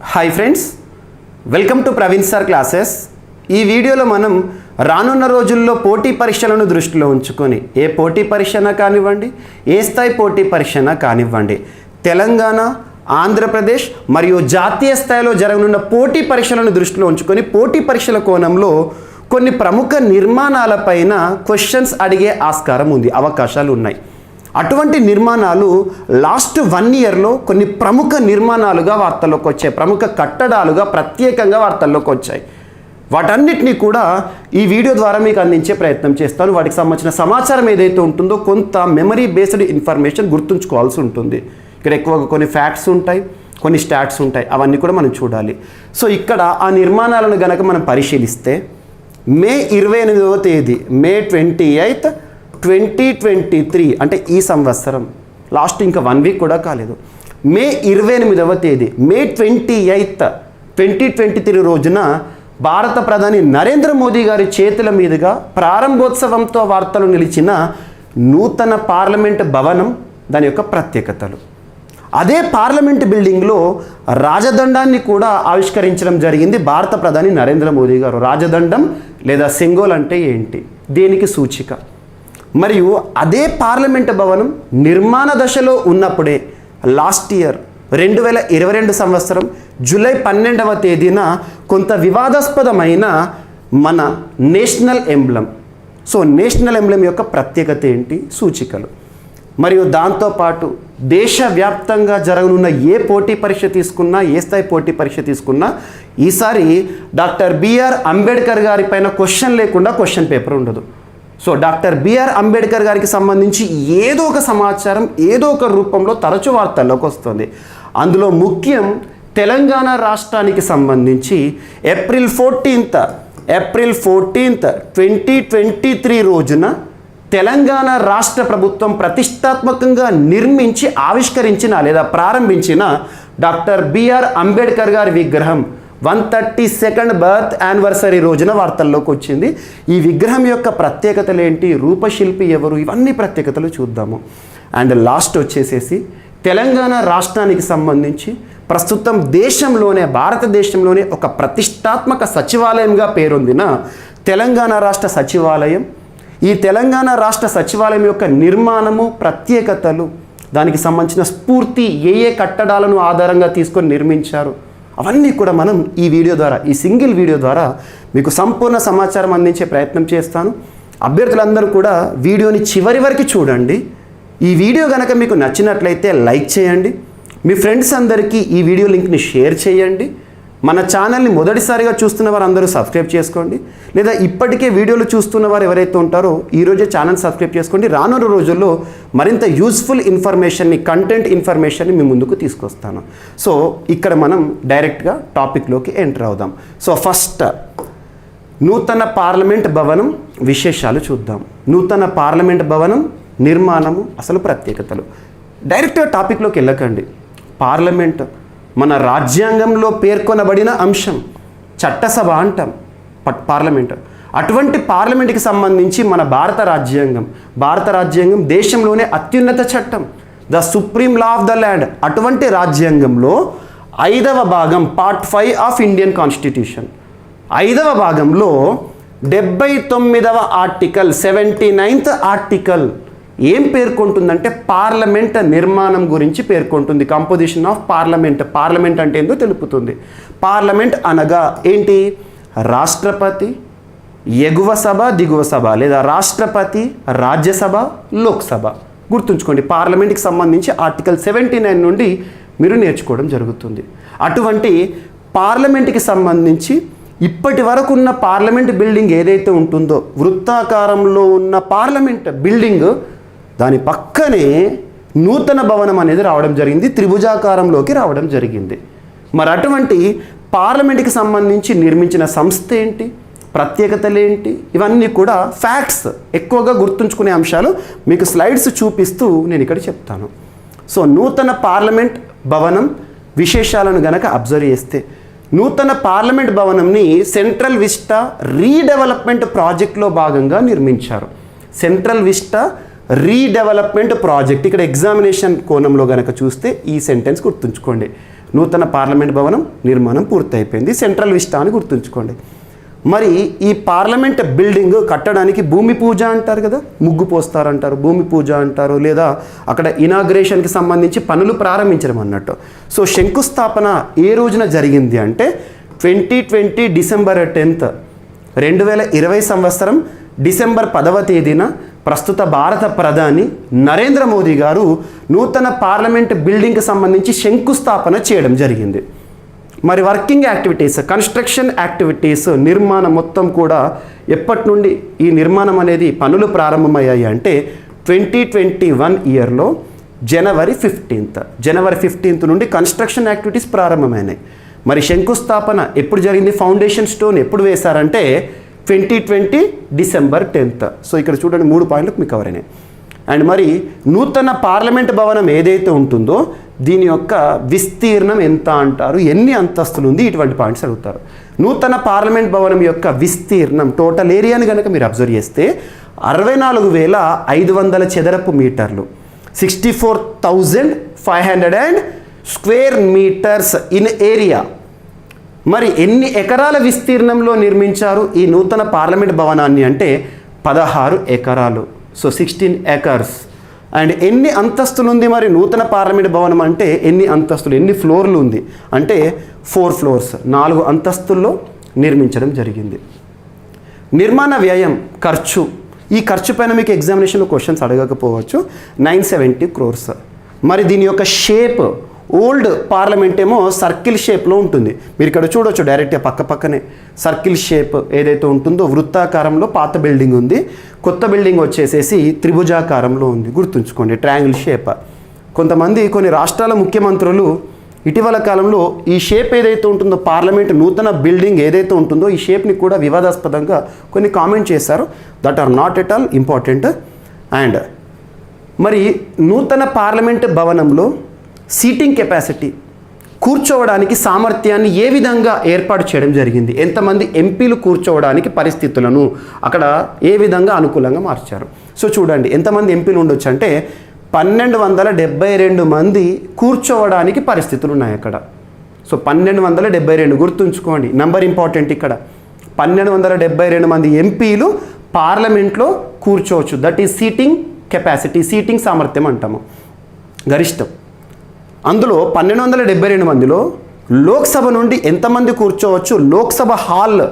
Hi friends, welcome to Praveen sir classes. ఈ వీడియోలో మనం రానున్న రోజుల్లో పోటీ పరీక్షలను దృష్టిలో ఉంచుకొని ఏ పోటీ పరీక్షన కానివ్వండి, ఏ స్థాయి పోటీ పరీక్షన కానివ్వండి, తెలంగాణ, ఆంధ్రప్రదేశ్ మరియు జాతీయ స్థాయిలో జరగనున్న పోటీ పరీక్షలను దృష్టిలో ఉంచుకొని పోటీ పరీక్షల కోణంలో కొన్ని ప్రముఖ నిర్మాణాలపైన క్వశ్చన్స్ అడిగే ఆస్కారం ఉంది, అవకాశాలు ఉన్నాయి. అటువంటి నిర్మాణాలు లాస్ట్ 1 ఇయర్లో కొన్ని ప్రముఖ నిర్మాణాలుగా వార్తల్లోకి వచ్చాయి, ప్రముఖ కట్టడాలుగా ప్రత్యేకంగా వార్తల్లోకి వచ్చాయి. వాటన్నిటినీ కూడా ఈ వీడియో ద్వారా మీకు అందించే ప్రయత్నం చేస్తాను. వాటికి సంబంధించిన సమాచారం ఏదైతే ఉంటుందో కొంత మెమరీ బేస్డ్ ఇన్ఫర్మేషన్ గుర్తుంచుకోవాల్సి ఉంటుంది. ఇక్కడ ఎక్కువగా కొన్ని ఫ్యాక్ట్స్ ఉంటాయి, కొన్ని స్టాట్స్ ఉంటాయి, అవన్నీ కూడా మనం చూడాలి. సో ఇక్కడ ఆ నిర్మాణాలను గనక మనం పరిశీలిస్తే మే 28వ తేదీ, మే 28th 2023 అంటే ఈ సంవత్సరం లాస్ట్ ఇంకా 1 వీక్ కూడా కాలేదు. మే 28వ తేదీ, మే 28th 2023 రోజున భారత ప్రధాని నరేంద్ర మోదీ గారి చేతుల మీదుగా ప్రారంభోత్సవంతో వార్తలు నిలిచిన నూతన పార్లమెంట్ భవనం, దాని యొక్క ప్రత్యేకతలు. అదే పార్లమెంట్ బిల్డింగ్లో రాజదండాన్ని కూడా ఆవిష్కరించడం జరిగింది భారత ప్రధాని నరేంద్ర మోదీ గారు. రాజదండం లేదా సింగోల్ అంటే ఏంటి, దేనికి సూచిక? మరియు అదే పార్లమెంట్ భవనం నిర్మాణ దశలో ఉన్నప్పుడే లాస్ట్ ఇయర్ 2022 సంవత్సరం జూలై 12వ తేదీన కొంత వివాదాస్పదమైన మన national emblem, so national emblem యొక్క ప్రత్యేకత ఏంటి, సూచికలు, మరియు దాంతోపాటు దేశవ్యాప్తంగా జరగనున్న ఏ పోటీ పరీక్ష తీసుకున్నా, ఏ స్థాయి పోటీ పరీక్ష తీసుకున్నా ఈసారి డాక్టర్ బిఆర్ అంబేద్కర్ గారి పైన క్వశ్చన్ లేకుండా క్వశ్చన్ పేపర్ ఉండదు. సో డాక్టర్ బిఆర్ అంబేద్కర్ గారికి సంబంధించి ఏదో ఒక సమాచారం ఏదో ఒక రూపంలో తరచు వార్తల్లోకి వస్తుంది. అందులో ముఖ్యం తెలంగాణ రాష్ట్రానికి సంబంధించి ఏప్రిల్ 14th 2023 రోజున తెలంగాణ రాష్ట్ర ప్రభుత్వం ప్రతిష్టాత్మకంగా నిర్మించి ఆవిష్కరించిన లేదా ప్రారంభించిన డాక్టర్ బిఆర్ అంబేద్కర్ గారి విగ్రహం 132nd బర్త్ యానివర్సరీ రోజున వార్తల్లోకి వచ్చింది. ఈ విగ్రహం యొక్క ప్రత్యేకతలు ఏంటి, రూపశిల్పి ఎవరు, ఇవన్నీ ప్రత్యేకతలు చూద్దాము. అండ్ లాస్ట్ వచ్చేసేసి తెలంగాణ రాష్ట్రానికి సంబంధించి ప్రస్తుతం దేశంలోనే, భారతదేశంలోనే ఒక ప్రతిష్టాత్మక సచివాలయంగా పేరొందిన తెలంగాణ రాష్ట్ర సచివాలయం, ఈ తెలంగాణ రాష్ట్ర సచివాలయం యొక్క నిర్మాణము, ప్రత్యేకతలు, దానికి సంబంధించిన స్ఫూర్తి, ఏ కట్టడాలను ఆధారంగా తీసుకొని నిర్మించారు, అవన్నీ కూడా మనం ఈ వీడియో ద్వారా, ఈ సింగిల్ వీడియో ద్వారా మీకు సంపూర్ణ సమాచారం అందించే ప్రయత్నం చేస్తాను. అభ్యర్థులందరూ కూడా వీడియోని చివరి వరకు చూడండి. ఈ వీడియో కనుక మీకు నచ్చినట్లయితే లైక్ చేయండి, మీ ఫ్రెండ్స్ అందరికీ ఈ వీడియో లింక్ని షేర్ చేయండి. మన ఛానల్ని మొదటిసారిగా చూస్తున్న వారు అందరూ సబ్స్క్రైబ్ చేసుకోండి, లేదా ఇప్పటికే వీడియోలు చూస్తున్న వారు ఎవరైతే ఉంటారో ఈరోజే ఛానల్ సబ్స్క్రైబ్ చేసుకోండి. రానున్న రోజుల్లో మరింత యూస్ఫుల్ ఇన్ఫర్మేషన్ని, కంటెంట్ ఇన్ఫర్మేషన్ని మీ ముందుకు తీసుకొస్తాను. సో ఇక్కడ మనం డైరెక్ట్గా టాపిక్లోకి ఎంటర్ అవుదాం. సో ఫస్ట్ నూతన పార్లమెంట్ భవనం విశేషాలు చూద్దాం. నూతన పార్లమెంట్ భవనం నిర్మాణము, అసలు ప్రత్యేకతలు. డైరెక్ట్గా టాపిక్లోకి వెళ్ళకండి. పార్లమెంట్ మన రాజ్యాంగంలో పేర్కొనబడిన అంశం, చట్టసభ అంటాం పార్లమెంట్. అటువంటి పార్లమెంట్కి సంబంధించి మన భారత రాజ్యాంగం దేశంలోనే అత్యున్నత చట్టం, the supreme law of the land. అటువంటి రాజ్యాంగంలో 5వ భాగం, పార్ట్ 5 ఆఫ్ ఇండియన్ కాన్స్టిట్యూషన్, 5వ భాగంలో 79వ ఆర్టికల్, 79th ఆర్టికల్ ఏం పేర్కొంటుందంటే పార్లమెంట్ నిర్మాణం గురించి పేర్కొంటుంది. కంపోజిషన్ ఆఫ్ పార్లమెంట్, పార్లమెంట్ అంటే ఏందో తెలుపుతుంది. పార్లమెంట్ అనగా ఏంటి, రాష్ట్రపతి, ఎగువ సభ, దిగువ సభ, లేదా రాష్ట్రపతి, రాజ్యసభ, లోక్సభ. గుర్తుంచుకోండి, పార్లమెంట్కి సంబంధించి ఆర్టికల్ 79 నుండి మీరు నేర్చుకోవడం జరుగుతుంది. అటువంటి పార్లమెంట్కి సంబంధించి ఇప్పటి వరకు ఉన్న పార్లమెంట్ బిల్డింగ్ ఏదైతే ఉంటుందో, వృత్తాకారంలో ఉన్న పార్లమెంట్ బిల్డింగ్, దాని పక్కనే నూతన భవనం అనేది రావడం జరిగింది, త్రిభుజాకారంలోకి రావడం జరిగింది. మరి అటువంటి పార్లమెంట్కి సంబంధించి నిర్మించిన సంస్థ ఏంటి, ప్రత్యేకతలు ఏంటి, ఇవన్నీ కూడా ఫ్యాక్ట్స్, ఎక్కువగా గుర్తుంచుకునే అంశాలు మీకు స్లైడ్స్ చూపిస్తూ నేను ఇక్కడ చెప్తాను. సో నూతన పార్లమెంట్ భవనం విశేషాలను గనక అబ్జర్వ్ చేస్తే, నూతన పార్లమెంట్ భవనంని సెంట్రల్ విస్టా రీడెవలప్మెంట్ ప్రాజెక్ట్లో భాగంగా నిర్మించారు. సెంట్రల్ విస్టా రీడెవలప్మెంట్ ప్రాజెక్ట్, ఇక్కడ ఎగ్జామినేషన్ కోణంలో గనక చూస్తే ఈ సెంటెన్స్ గుర్తుంచుకోండి. నూతన పార్లమెంట్ భవనం నిర్మాణం పూర్తయిపోయింది. సెంట్రల్ విస్టా అని గుర్తుంచుకోండి. మరి ఈ పార్లమెంట్ బిల్డింగ్ కట్టడానికి భూమి పూజ అంటారు కదా, ముగ్గు పోస్తారంటారు, భూమి పూజ అంటారు, లేదా అక్కడ ఇనాగ్రేషన్కి సంబంధించి పనులు ప్రారంభించడం అన్నట్టు. సో శంకుస్థాపన ఏ రోజున జరిగింది అంటే 2020 డిసెంబర్ 10th 2020 సంవత్సరం డిసెంబర్ 10వ తేదీన ప్రస్తుత భారత ప్రధాని నరేంద్ర మోదీ గారు నూతన పార్లమెంట్ బిల్డింగ్కి సంబంధించి శంకుస్థాపన చేయడం జరిగింది. మరి వర్కింగ్ యాక్టివిటీస్, కన్స్ట్రక్షన్ యాక్టివిటీస్, నిర్మాణం మొత్తం కూడా ఎప్పటి నుండి ఈ నిర్మాణం అనేది పనులు ప్రారంభమయ్యాయి అంటే 2021 ఇయర్లో జనవరి 15th నుండి కన్స్ట్రక్షన్ యాక్టివిటీస్ ప్రారంభమైనాయి. మరి శంకుస్థాపన ఎప్పుడు జరిగింది, ఫౌండేషన్ స్టోన్ ఎప్పుడు వేశారంటే 2020 డిసెంబర్ 10th. సో ఇక్కడ చూడండి 3 పాయింట్లు మీకు కవర్ అయినాయి. అండ్ మరి నూతన పార్లమెంట్ భవనం ఏదైతే ఉంటుందో దీని యొక్క విస్తీర్ణం ఎంత అంటారు, ఎన్ని అంతస్తులు ఉంది, ఇటువంటి పాయింట్స్ అడుగుతారు. నూతన పార్లమెంట్ భవనం యొక్క విస్తీర్ణం టోటల్ ఏరియాని కనుక మీరు అబ్జర్వ్ చేస్తే 64,500 చదరపు మీటర్లు, 64,500 స్క్వేర్ మీటర్స్ ఇన్ ఏరియా. మరి ఎన్ని ఎకరాల విస్తీర్ణంలో నిర్మించారు ఈ నూతన పార్లమెంట్ భవనాన్ని అంటే 16 ఎకరాలు. So 16 acres. అండ్ ఎన్ని అంతస్తులు ఉంది మరి నూతన పార్లమెంట్ భవనం అంటే ఎన్ని అంతస్తులు, ఎన్ని ఫ్లోర్లు ఉంది అంటే 4 floors, 4 అంతస్తుల్లో నిర్మించడం జరిగింది. నిర్మాణ వ్యయం, ఖర్చు, ఈ ఖర్చు పైన మీకు ఎగ్జామినేషన్లో క్వశ్చన్స్ అడగకపోవచ్చు. 970 crores. మరి దీని యొక్క షేప్, ఓల్డ్ పార్లమెంట్ ఏమో సర్కిల్ షేప్లో ఉంటుంది. మీరు ఇక్కడ చూడొచ్చు డైరెక్ట్గా పక్కనే సర్కిల్ షేప్ ఏదైతే ఉంటుందో వృత్తాకారంలో పాత బిల్డింగ్ ఉంది. కొత్త బిల్డింగ్ వచ్చేసేసి త్రిభుజాకారంలో ఉంది, గుర్తుంచుకోండి, ట్రయాంగిల్ షేప్. కొన్ని రాష్ట్రాల ముఖ్యమంత్రులు ఇటీవల కాలంలో ఈ షేప్ ఏదైతే ఉంటుందో పార్లమెంట్ నూతన బిల్డింగ్ ఏదైతే ఉంటుందో ఈ షేప్ని కూడా వివాదాస్పదంగా కొన్ని కామెంట్ చేశారు. That are not at all important. And మరి నూతన పార్లమెంట్ భవనంలో సీటింగ్ కెపాసిటీ, కూర్చోవడానికి సామర్థ్యాన్ని ఏ విధంగా ఏర్పాటు చేయడం జరిగింది, ఎంతమంది ఎంపీలు కూర్చోవడానికి పరిస్థితులను అక్కడ ఏ విధంగా అనుకూలంగా మార్చారు. సో చూడండి ఎంతమంది ఎంపీలు ఉండొచ్చు అంటే 1272 మంది కూర్చోవడానికి పరిస్థితులు ఉన్నాయి అక్కడ. సో 1272 గుర్తుంచుకోండి, నంబర్ ఇంపార్టెంట్ ఇక్కడ. 1272 మంది ఎంపీలు పార్లమెంట్లో కూర్చోవచ్చు. That is seating capacity, seating సామర్థ్యం అంటాము, గరిష్టం. అందులో 1272 మందిలో లోక్సభ నుండి ఎంతమంది కూర్చోవచ్చు, లోక్సభ హాల్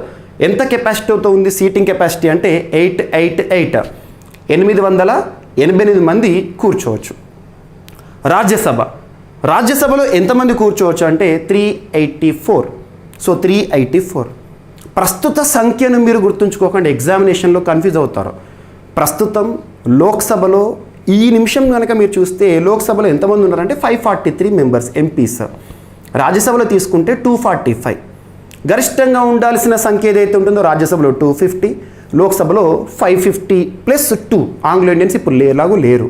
ఎంత కెపాసిటీతో ఉంది సీటింగ్ కెపాసిటీ అంటే 888 మంది కూర్చోవచ్చు. రాజ్యసభలో ఎంతమంది కూర్చోవచ్చు అంటే 384. సో 384. ప్రస్తుత సంఖ్యను మీరు గుర్తుంచుకోకండి, ఎగ్జామినేషన్లో కన్ఫ్యూజ్ అవుతారు. ప్రస్తుతం లోక్సభలో ఈ నిమిషం కనుక మీరు చూస్తే లోక్సభలో ఎంతమంది ఉన్నారంటే 543 మెంబర్స్ ఎంపీస్. రాజ్యసభలో తీసుకుంటే 245. గరిష్టంగా ఉండాల్సిన సంఖ్య ఏదైతే ఉంటుందో రాజ్యసభలో 250, లోక్సభలో 550+2. ఆంగ్లో ఇండియన్స్ ఇప్పుడు లేరు.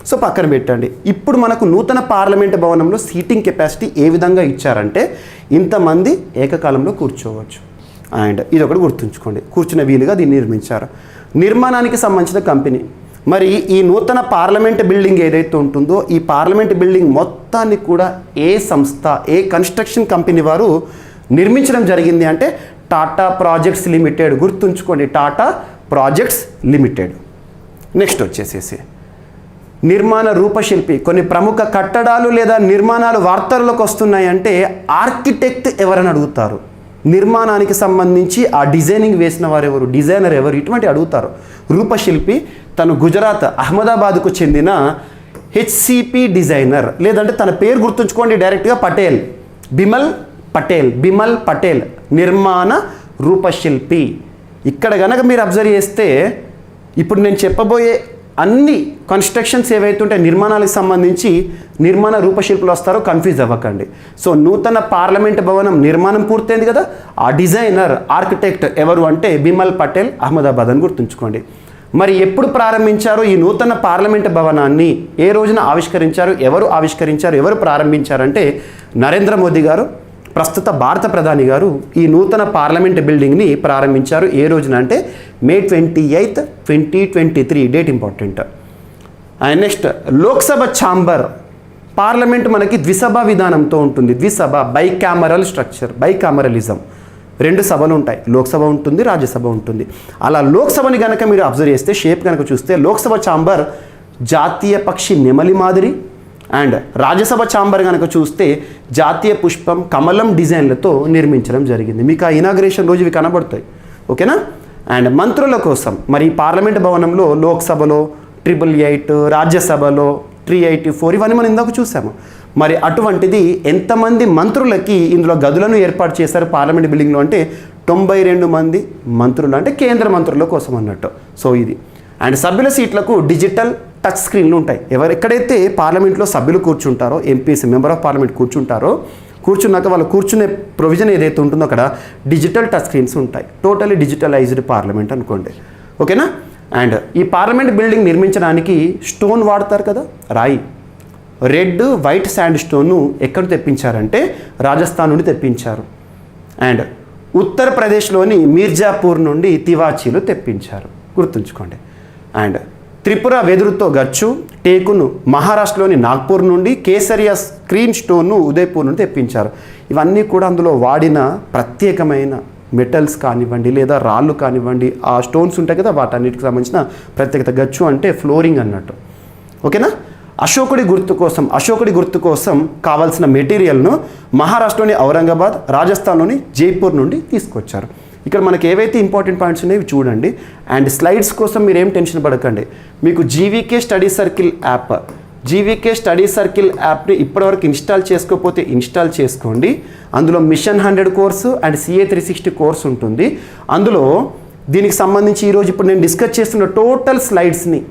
సో పక్కన పెట్టండి. ఇప్పుడు మనకు నూతన పార్లమెంట్ భవనంలో సీటింగ్ కెపాసిటీ ఏ విధంగా ఇచ్చారంటే ఇంతమంది ఏకకాలంలో కూర్చోవచ్చు. అండ్ ఇది ఒకటి గుర్తుంచుకోండి, కూర్చునే వీలుగా దీన్ని నిర్మించారు. నిర్మాణానికి సంబంధించిన కంపెనీ, మరి ఈ నూతన పార్లమెంట్ బిల్డింగ్ ఏదైతే ఉంటుందో ఈ పార్లమెంట్ బిల్డింగ్ మొత్తాన్ని కూడా ఏ సంస్థ, ఏ కన్స్ట్రక్షన్ కంపెనీ వారు నిర్మించడం జరిగింది అంటే టాటా ప్రాజెక్ట్స్ లిమిటెడ్. గుర్తుంచుకోండి, టాటా ప్రాజెక్ట్స్ లిమిటెడ్. నెక్స్ట్ వచ్చేసేసి నిర్మాణ రూపశిల్పి. కొన్ని ప్రముఖ కట్టడాలు లేదా నిర్మాణాలు వార్తల్లోకి వస్తున్నాయి అంటే ఆర్కిటెక్ట్ ఎవరని అడుగుతారు, నిర్మాణానికి సంబంధించి ఆ డిజైనింగ్ వేసిన వారు ఎవరు, డిజైనర్ ఎవరు, ఇటువంటి అడుగుతారు. రూపశిల్పి తను గుజరాత్ అహ్మదాబాద్కు చెందిన హెచ్సిపి డిజైనర్, లేదంటే తన పేరు గుర్తుంచుకోండి డైరెక్ట్గా పటేల్, బిమల్ పటేల్ నిర్మాణ రూపశిల్పి. ఇక్కడ కనుక మీరు అబ్జర్వ్ చేస్తే ఇప్పుడు నేను చెప్పబోయే అన్ని కన్స్ట్రక్షన్స్ ఏవైతే ఉంటాయి నిర్మాణాలకు సంబంధించి నిర్మాణ రూపశిల్పులు వస్తారో కన్ఫ్యూజ్ అవ్వకండి. సో నూతన పార్లమెంట్ భవనం నిర్మాణం పూర్తయింది కదా, ఆ డిజైనర్ ఆర్కిటెక్ట్ ఎవరు అంటే బిమల్ పటేల్, అహ్మదాబాద్ అని గుర్తుంచుకోండి. మరి ఎప్పుడు ప్రారంభించారు ఈ నూతన పార్లమెంట్ భవనాన్ని, ఏ రోజున ఆవిష్కరించారు, ఎవరు ప్రారంభించారంటే నరేంద్ర మోదీ గారు, ప్రస్తుత భారత ప్రధాని గారు ఈ నూతన పార్లమెంట్ బిల్డింగ్ని ప్రారంభించారు. ఏ రోజున అంటే May 28, 2023, date important. And next Lok Sabha chamber parliament మనకి ద్విసభ విధానంతో ఉంటుంది. ద్విసభ, బైకామరల్ స్ట్రక్చర్, బైకామరలిజం. 2 సభలు ఉంటాయి, లోక్సభ ఉంటుంది, రాజ్యసభ ఉంటుంది. అలా లోక్సభని కనుక మీరు అబ్జర్వ్ చేస్తే, షేప్ కనుక చూస్తే లోక్సభ ఛాంబర్ జాతీయ పక్షి నెమలి మాదిరి, అండ్ రాజ్యసభ ఛాంబర్ కనుక చూస్తే జాతీయ పుష్పం కమలం డిజైన్లతో నిర్మించడం జరిగింది. మీకు ఆ ఇనాగ్రేషన్ రోజు ఇవి కనబడతాయి, ఓకేనా. అండ్ మంత్రుల కోసం మరి పార్లమెంట్ భవనంలో లోక్సభలో 888, రాజ్యసభలో 384 ఇవన్నీ మనం ఇందాక చూసాము. మరి అటువంటిది ఎంతమంది మంత్రులకి ఇందులో గదులను ఏర్పాటు చేశారు పార్లమెంట్ బిల్డింగ్లో అంటే 92 మంది మంత్రులు, అంటే కేంద్ర మంత్రుల కోసం అన్నట్టు. సో ఇది. అండ్ సభ్యుల సీట్లకు డిజిటల్ టచ్ స్క్రీన్లు ఉంటాయి. ఎక్కడైతే పార్లమెంట్లో సభ్యులు కూర్చుంటారో, ఎంపీస్, మెంబర్ ఆఫ్ పార్లమెంట్ కూర్చున్నాక వాళ్ళు కూర్చునే ప్రొవిజన్ ఏదైతే ఉంటుందో అక్కడ డిజిటల్ టచ్ స్క్రీన్స్ ఉంటాయి. టోటలీ డిజిటలైజ్డ్ పార్లమెంట్ అనుకోండి, ఓకేనా. అండ్ ఈ పార్లమెంట్ బిల్డింగ్ నిర్మించడానికి స్టోన్ వాడతారు కదా, రాయి. రెడ్, వైట్ శాండ్ స్టోన్ను ఎక్కడ తెప్పించారంటే రాజస్థాన్ నుండి తెప్పించారు. అండ్ ఉత్తరప్రదేశ్లోని మీర్జాపూర్ నుండి తివాచీలు తెప్పించారు, గుర్తుంచుకోండి. అండ్ త్రిపుర వెదురుతో గచ్చు, టేకును మహారాష్ట్రలోని నాగ్పూర్ నుండి, కేసరియా స్క్రీన్ స్టోన్ను ఉదయ్పూర్ నుండి తెప్పించారు. ఇవన్నీ కూడా అందులో వాడిన ప్రత్యేకమైన మెటల్స్ కానివ్వండి లేదా రాళ్ళు కానివ్వండి, ఆ స్టోన్స్ ఉంటాయి కదా వాటన్నిటికి సంబంధించిన ప్రత్యేకత. గచ్చు అంటే ఫ్లోరింగ్ అన్నట్టు, ఓకేనా. అశోకుడి గుర్తు కోసం కావాల్సిన మెటీరియల్ను మహారాష్ట్రలోని ఔరంగాబాద్, రాజస్థాన్లోని జైపూర్ నుండి తీసుకొచ్చారు. ఇక్కడ మనకి ఏవైతే ఇంపార్టెంట్ పాయింట్స్ ఉన్నాయో చూడండి. అండ్ స్లైడ్స్ కోసం మీరు ఏం టెన్షన్ పడకండి. మీకు జీవీకే స్టడీ సర్కిల్ యాప్ని ఇప్పటివరకు ఇన్స్టాల్ చేసుకోకపోతే ఇన్స్టాల్ చేసుకోండి. అందులో mission 100 course and CA 360 course ఉంటుంది. అందులో దీనికి సంబంధించి ఈరోజు ఇప్పుడు నేను డిస్కస్ చేస్తున్న టోటల్ స్లైడ్స్ని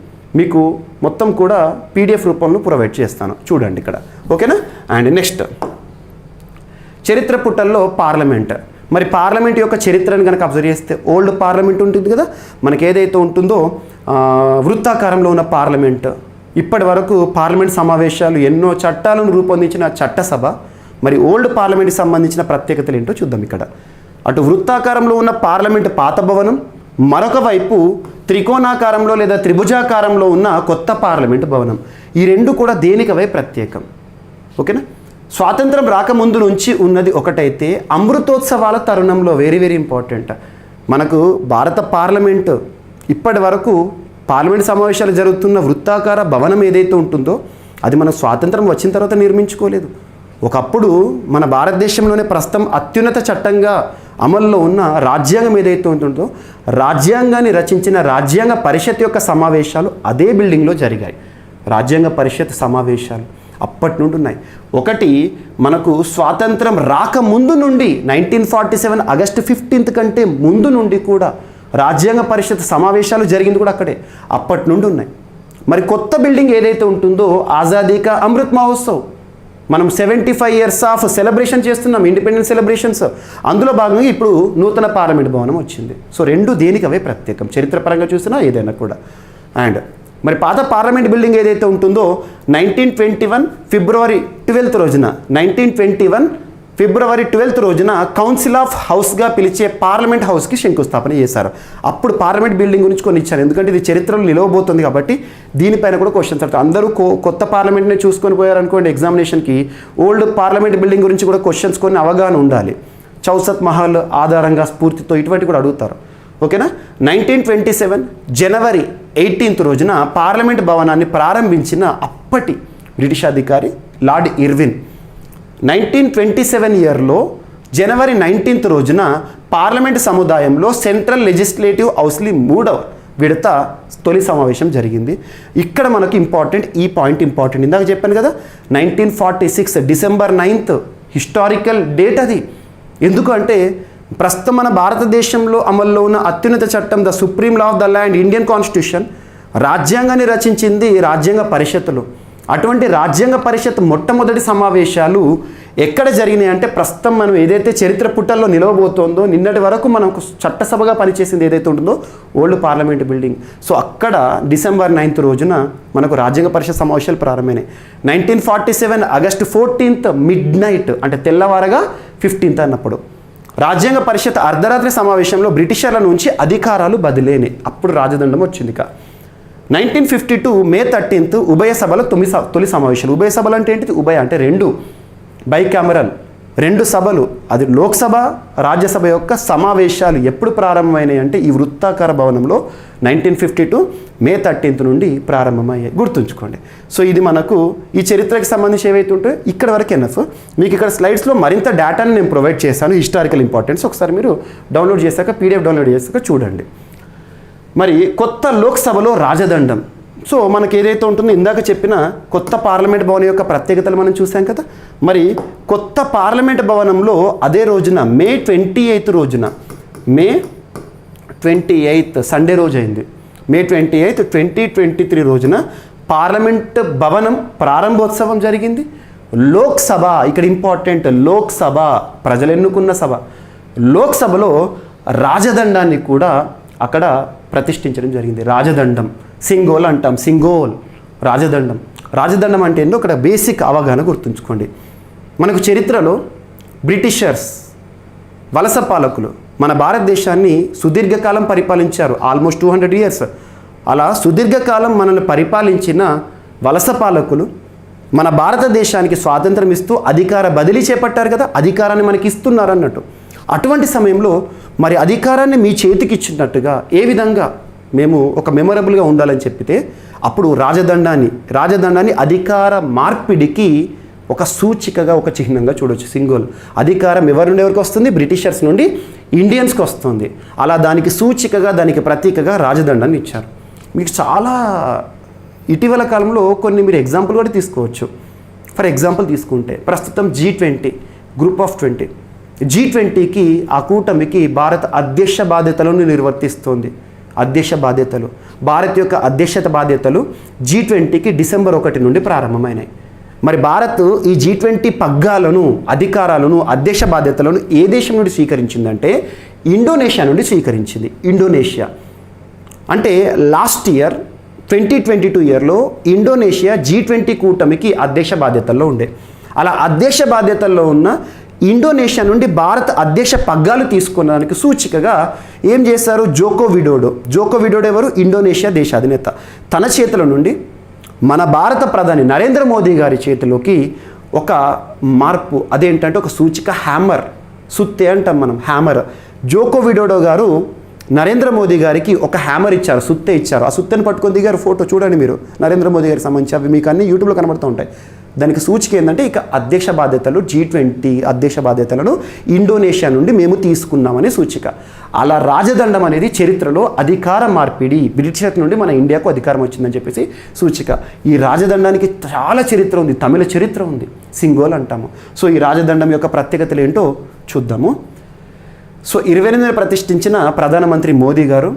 మీకు మొత్తం కూడా PDF రూపంలో ప్రొవైడ్ చేస్తాను, చూడండి ఇక్కడ, ఓకేనా. అండ్ నెక్స్ట్, చరిత్ర పుటల్లో పార్లమెంట్. మరి పార్లమెంట్ యొక్క చరిత్రను కనుక అబ్జర్వ్ చేస్తే ఓల్డ్ పార్లమెంట్ ఉంటుంది కదా, మనకి ఏదైతే ఉంటుందో వృత్తాకారంలో ఉన్న పార్లమెంట్. ఇప్పటి వరకు పార్లమెంట్ సమావేశాలు ఎన్నో చట్టాలను రూపొందించిన చట్టసభ. మరి ఓల్డ్ పార్లమెంట్కి సంబంధించిన ప్రత్యేకతలు ఏంటో చూద్దాం ఇక్కడ. అటు వృత్తాకారంలో ఉన్న పార్లమెంట్ పాత భవనం, మరొక వైపు త్రికోణాకారంలో లేదా త్రిభుజాకారంలో ఉన్న కొత్త పార్లమెంట్ భవనం. ఈ 2 కూడా దేనికవే ప్రత్యేకం, ఓకేనా. స్వాతంత్రం రాకముందు నుంచి ఉన్నది ఒకటైతే అమృతోత్సవాల తరుణంలో వెరీ వెరీ ఇంపార్టెంట్. మనకు భారత పార్లమెంటు ఇప్పటి వరకు పార్లమెంట్ సమావేశాలు జరుగుతున్న వృత్తాకార భవనం ఏదైతే ఉంటుందో అది మన స్వాతంత్రం వచ్చిన తర్వాత నిర్మించుకోలేదు. ఒకప్పుడు మన భారతదేశంలోనే ప్రస్తుతం అత్యున్నత చట్టంగా అమల్లో ఉన్న రాజ్యాంగం ఏదైతే ఉంటుందో రాజ్యాంగాన్ని రచించిన రాజ్యాంగ పరిషత్ యొక్క సమావేశాలు అదే బిల్డింగ్లో జరిగాయి. రాజ్యాంగ పరిషత్ సమావేశాలు అప్పటి నుండి ఉన్నాయి. ఒకటి మనకు స్వాతంత్రం రాకముందు నుండి 1947 ఆగస్టు 15 కంటే ముందు నుండి కూడా రాజ్యాంగ పరిషత్ సమావేశాలు జరిగింది కూడా అక్కడే, అప్పటి నుండి ఉన్నాయి. మరి కొత్త బిల్డింగ్ ఏదైతే ఉంటుందో ఆజాదీ కా అమృత్ మహోత్సవ్, మనం 75 years ఆఫ్ సెలబ్రేషన్ చేస్తున్నాం, ఇండిపెండెన్స్ సెలబ్రేషన్స్. అందులో భాగంగా ఇప్పుడు నూతన పార్లమెంట్ భవనం వచ్చింది. సో 2 దేనికవే ప్రత్యేకం, చరిత్రపరంగా చూసినా ఏదైనా కూడా. అండ్ మరి పాత పార్లమెంట్ బిల్డింగ్ ఏదైతే ఉంటుందో 1921 ఫిబ్రవరి 12 రోజున 1921 ఫిబ్రవరి 12 రోజున కౌన్సిల్ ఆఫ్ హౌస్గా పిలిచే పార్లమెంట్ హౌస్కి శంకుస్థాపన చేశారు. అప్పుడు పార్లమెంట్ బిల్డింగ్ గురించి కొన్ని ఇచ్చారు, ఎందుకంటే ఇది చరిత్రలో నిలవబోతుంది కాబట్టి దీనిపైన కూడా క్వశ్చన్స్ అడుగుతారు. అందరూ కొత్త పార్లమెంట్ని చూసుకొని పోయారనుకోండి ఎగ్జామినేషన్కి, ఓల్డ్ పార్లమెంట్ బిల్డింగ్ గురించి కూడా క్వశ్చన్స్ కొన్ని అవగాహన ఉండాలి. చౌసత్ మహల్ ఆధారంగా స్ఫూర్తితో ఇటువంటి కూడా అడుగుతారు, ఓకేనా. 1927 జనవరి 18 రోజున పార్లమెంట్ భవనాన్ని ప్రారంభించిన అప్పటి బ్రిటిష్ అధికారి లార్డ్ ఇర్విన్. 1927 ఇయర్లో జనవరి 19 రోజున పార్లమెంట్ సముదాయంలో సెంట్రల్ లెజిస్లేటివ్ హౌస్లీ 3వ విడత తొలి సమావేశం జరిగింది. ఇక్కడ మనకు ఈ పాయింట్ ఇంపార్టెంట్. ఇందాక చెప్పాను కదా 1946 డిసెంబర్ 9 హిస్టారికల్ డేట్ అది. ఎందుకంటే ప్రస్తుతం మన భారతదేశంలో అమల్లో ఉన్న అత్యున్నత చట్టం the supreme law of the land Indian constitution, రాజ్యాంగాన్ని రచించింది రాజ్యాంగ పరిషత్తులు. అటువంటి రాజ్యాంగ పరిషత్ మొట్టమొదటి సమావేశాలు ఎక్కడ జరిగినాయి అంటే ప్రస్తుతం మనం ఏదైతే చరిత్ర పుటల్లో నిలవబోతోందో నిన్నటి వరకు మనకు చట్టసభగా పనిచేసింది ఏదైతే ఉంటుందో ఓల్డ్ పార్లమెంట్ బిల్డింగ్. సో అక్కడ డిసెంబర్ 9 రోజున మనకు రాజ్యాంగ పరిషత్ సమావేశాలు ప్రారంభమైనాయి. 1947 ఆగస్టు 14 మిడ్ నైట్ అంటే తెల్లవారగా 15 అన్నప్పుడు రాజ్యాంగ పరిషత్ అర్ధరాత్రి సమావేశంలో బ్రిటిషర్ల నుంచి అధికారాలు బదిలేని అప్పుడు రాజదండం వచ్చింది. 1952 మే 13 ఉభయ సభల తొలి సమావేశాలు. ఉభయ సభలు అంటే ఏంటిది? ఉభయ అంటే రెండు, బైకామరల్, రెండు సభలు, అది లోక్సభ రాజ్యసభ యొక్క సమావేశాలు ఎప్పుడు ప్రారంభమైనాయి అంటే ఈ వృత్తాకార భవనంలో 1952 మే 13 నుండి ప్రారంభమయ్యాయి. గుర్తుంచుకోండి. సో ఇది మనకు ఈ చరిత్రకి సంబంధించి ఏవైతే ఉంటాయో ఇక్కడ వరకు ఎన్ఎఫ్. మీకు ఇక్కడ స్లైడ్స్లో మరింత డేటాని నేను ప్రొవైడ్ చేశాను, హిస్టారికల్ ఇంపార్టెన్స్. ఒకసారి మీరు డౌన్లోడ్ చేశాక, పీడిఎఫ్ డౌన్లోడ్ చేశాక చూడండి. మరి కొత్త లోక్సభలో రాజదండం. సో మనకి ఏదైతే ఉంటుందో ఇందాక చెప్పిన కొత్త పార్లమెంట్ భవనం యొక్క ప్రత్యేకతలు మనం చూసాం కదా. మరి కొత్త పార్లమెంట్ భవనంలో అదే రోజున మే 28 రోజున, మే 28 సండే రోజు అయింది, మే 28, 2023 రోజున పార్లమెంట్ భవనం ప్రారంభోత్సవం జరిగింది. లోక్సభ, ఇక్కడ ఇంపార్టెంట్, లోక్సభ ప్రజలు ఎన్నుకున్న సభ, లోక్సభలో రాజదండాన్ని కూడా అక్కడ ప్రతిష్ఠించడం జరిగింది. రాజదండం, సింగోల్ అంటాం, సింగోల్, రాజదండం. రాజదండం అంటే ఏంటో ఇక్కడ బేసిక్ అవగాహన గుర్తుంచుకోండి. మనకు చరిత్రలో బ్రిటిషర్స్, వలస పాలకులు మన భారతదేశాన్ని సుదీర్ఘకాలం పరిపాలించారు, ఆల్మోస్ట్ 200 years. అలా సుదీర్ఘకాలం మనల్ని పరిపాలించిన వలస పాలకులు మన భారతదేశానికి స్వాతంత్రం ఇస్తూ అధికార బదిలీ చేపట్టారు కదా, అధికారాన్ని మనకి ఇస్తున్నారు అన్నట్టు. అటువంటి సమయంలో మరి అధికారాన్ని మీ చేతికి ఇచ్చినట్టుగా ఏ విధంగా మేము ఒక మెమొరబుల్గా ఉండాలని చెప్పితే అప్పుడు రాజదండాన్ని అధికార మార్పిడికి ఒక సూచికగా, ఒక చిహ్నంగా చూడవచ్చు. సింగోల్, అధికారం ఎవరి నుండి ఎవరికి వస్తుంది? బ్రిటిషర్స్ నుండి ఇండియన్స్కి వస్తుంది. అలా దానికి సూచికగా, దానికి ప్రతీకగా రాజదండాన్ని ఇచ్చారు. మీకు చాలా ఇటీవల కాలంలో కొన్ని మీరు ఎగ్జాంపుల్ కూడా తీసుకోవచ్చు. ఫర్ ఎగ్జాంపుల్ తీసుకుంటే ప్రస్తుతం G20 గ్రూప్ ఆఫ్ 20, G20కి, ఆ కూటమికి భారత్ అధ్యక్ష బాధ్యతలను నిర్వర్తిస్తుంది. అధ్యక్ష బాధ్యతలు, భారత్ యొక్క అధ్యక్షత బాధ్యతలు G20కి డిసెంబర్ 1 నుండి ప్రారంభమైనాయి. మరి భారత్ ఈ G20 పగ్గాలను, అధికారాలను, అధ్యక్ష బాధ్యతలను ఏ దేశం నుండి స్వీకరించిందంటే ఇండోనేషియా నుండి స్వీకరించింది. ఇండోనేషియా అంటే లాస్ట్ ఇయర్ 2022 ఇయర్లో ఇండోనేషియా G20 కూటమికి అధ్యక్ష బాధ్యతల్లో ఉండే. అలా అధ్యక్ష బాధ్యతల్లో ఉన్న ఇండోనేషియా నుండి భారత్ అధ్యక్ష పగ్గాలు తీసుకున్నానికి సూచికగా ఏం చేశారు? జోకో విడోడో ఎవరు? ఇండోనేషియా దేశ అధినేత. తన చేతుల నుండి మన భారత ప్రధాని నరేంద్ర మోదీ గారి చేతిలోకి ఒక మార్పు, అదేంటంటే ఒక సూచిక హ్యామర్, సుత్తే అంటాం మనం, హ్యామర్. జోకో విడోడో గారు నరేంద్ర మోదీ గారికి ఒక హ్యామర్ ఇచ్చారు, సుత్తే ఇచ్చారు. ఆ సుత్తెని పట్టుకొని దిగారు, ఫోటో చూడండి మీరు, నరేంద్ర మోదీ గారికి సంబంధించి. అవి మీకు అన్ని యూట్యూబ్లో కనబడుతూ ఉంటాయి. దానికి సూచిక ఏంటంటే ఇక అధ్యక్ష బాధ్యతలు, G20 అధ్యక్ష బాధ్యతలను ఇండోనేషియా నుండి మేము తీసుకున్నామని సూచిక. అలా రాజదండం అనేది చరిత్రలో అధికార మార్పిడి, బ్రిటిషర్ నుండి మన ఇండియాకు అధికారం వచ్చిందని చెప్పేసి సూచిక. ఈ రాజదండానికి చాలా చరిత్ర ఉంది, తమిళ చరిత్ర ఉంది, సింగోల్ అంటాము. సో ఈ రాజదండం యొక్క ప్రత్యేకతలు ఏంటో చూద్దాము. సో 28 ప్రతిష్ఠించిన ప్రధానమంత్రి మోదీ గారు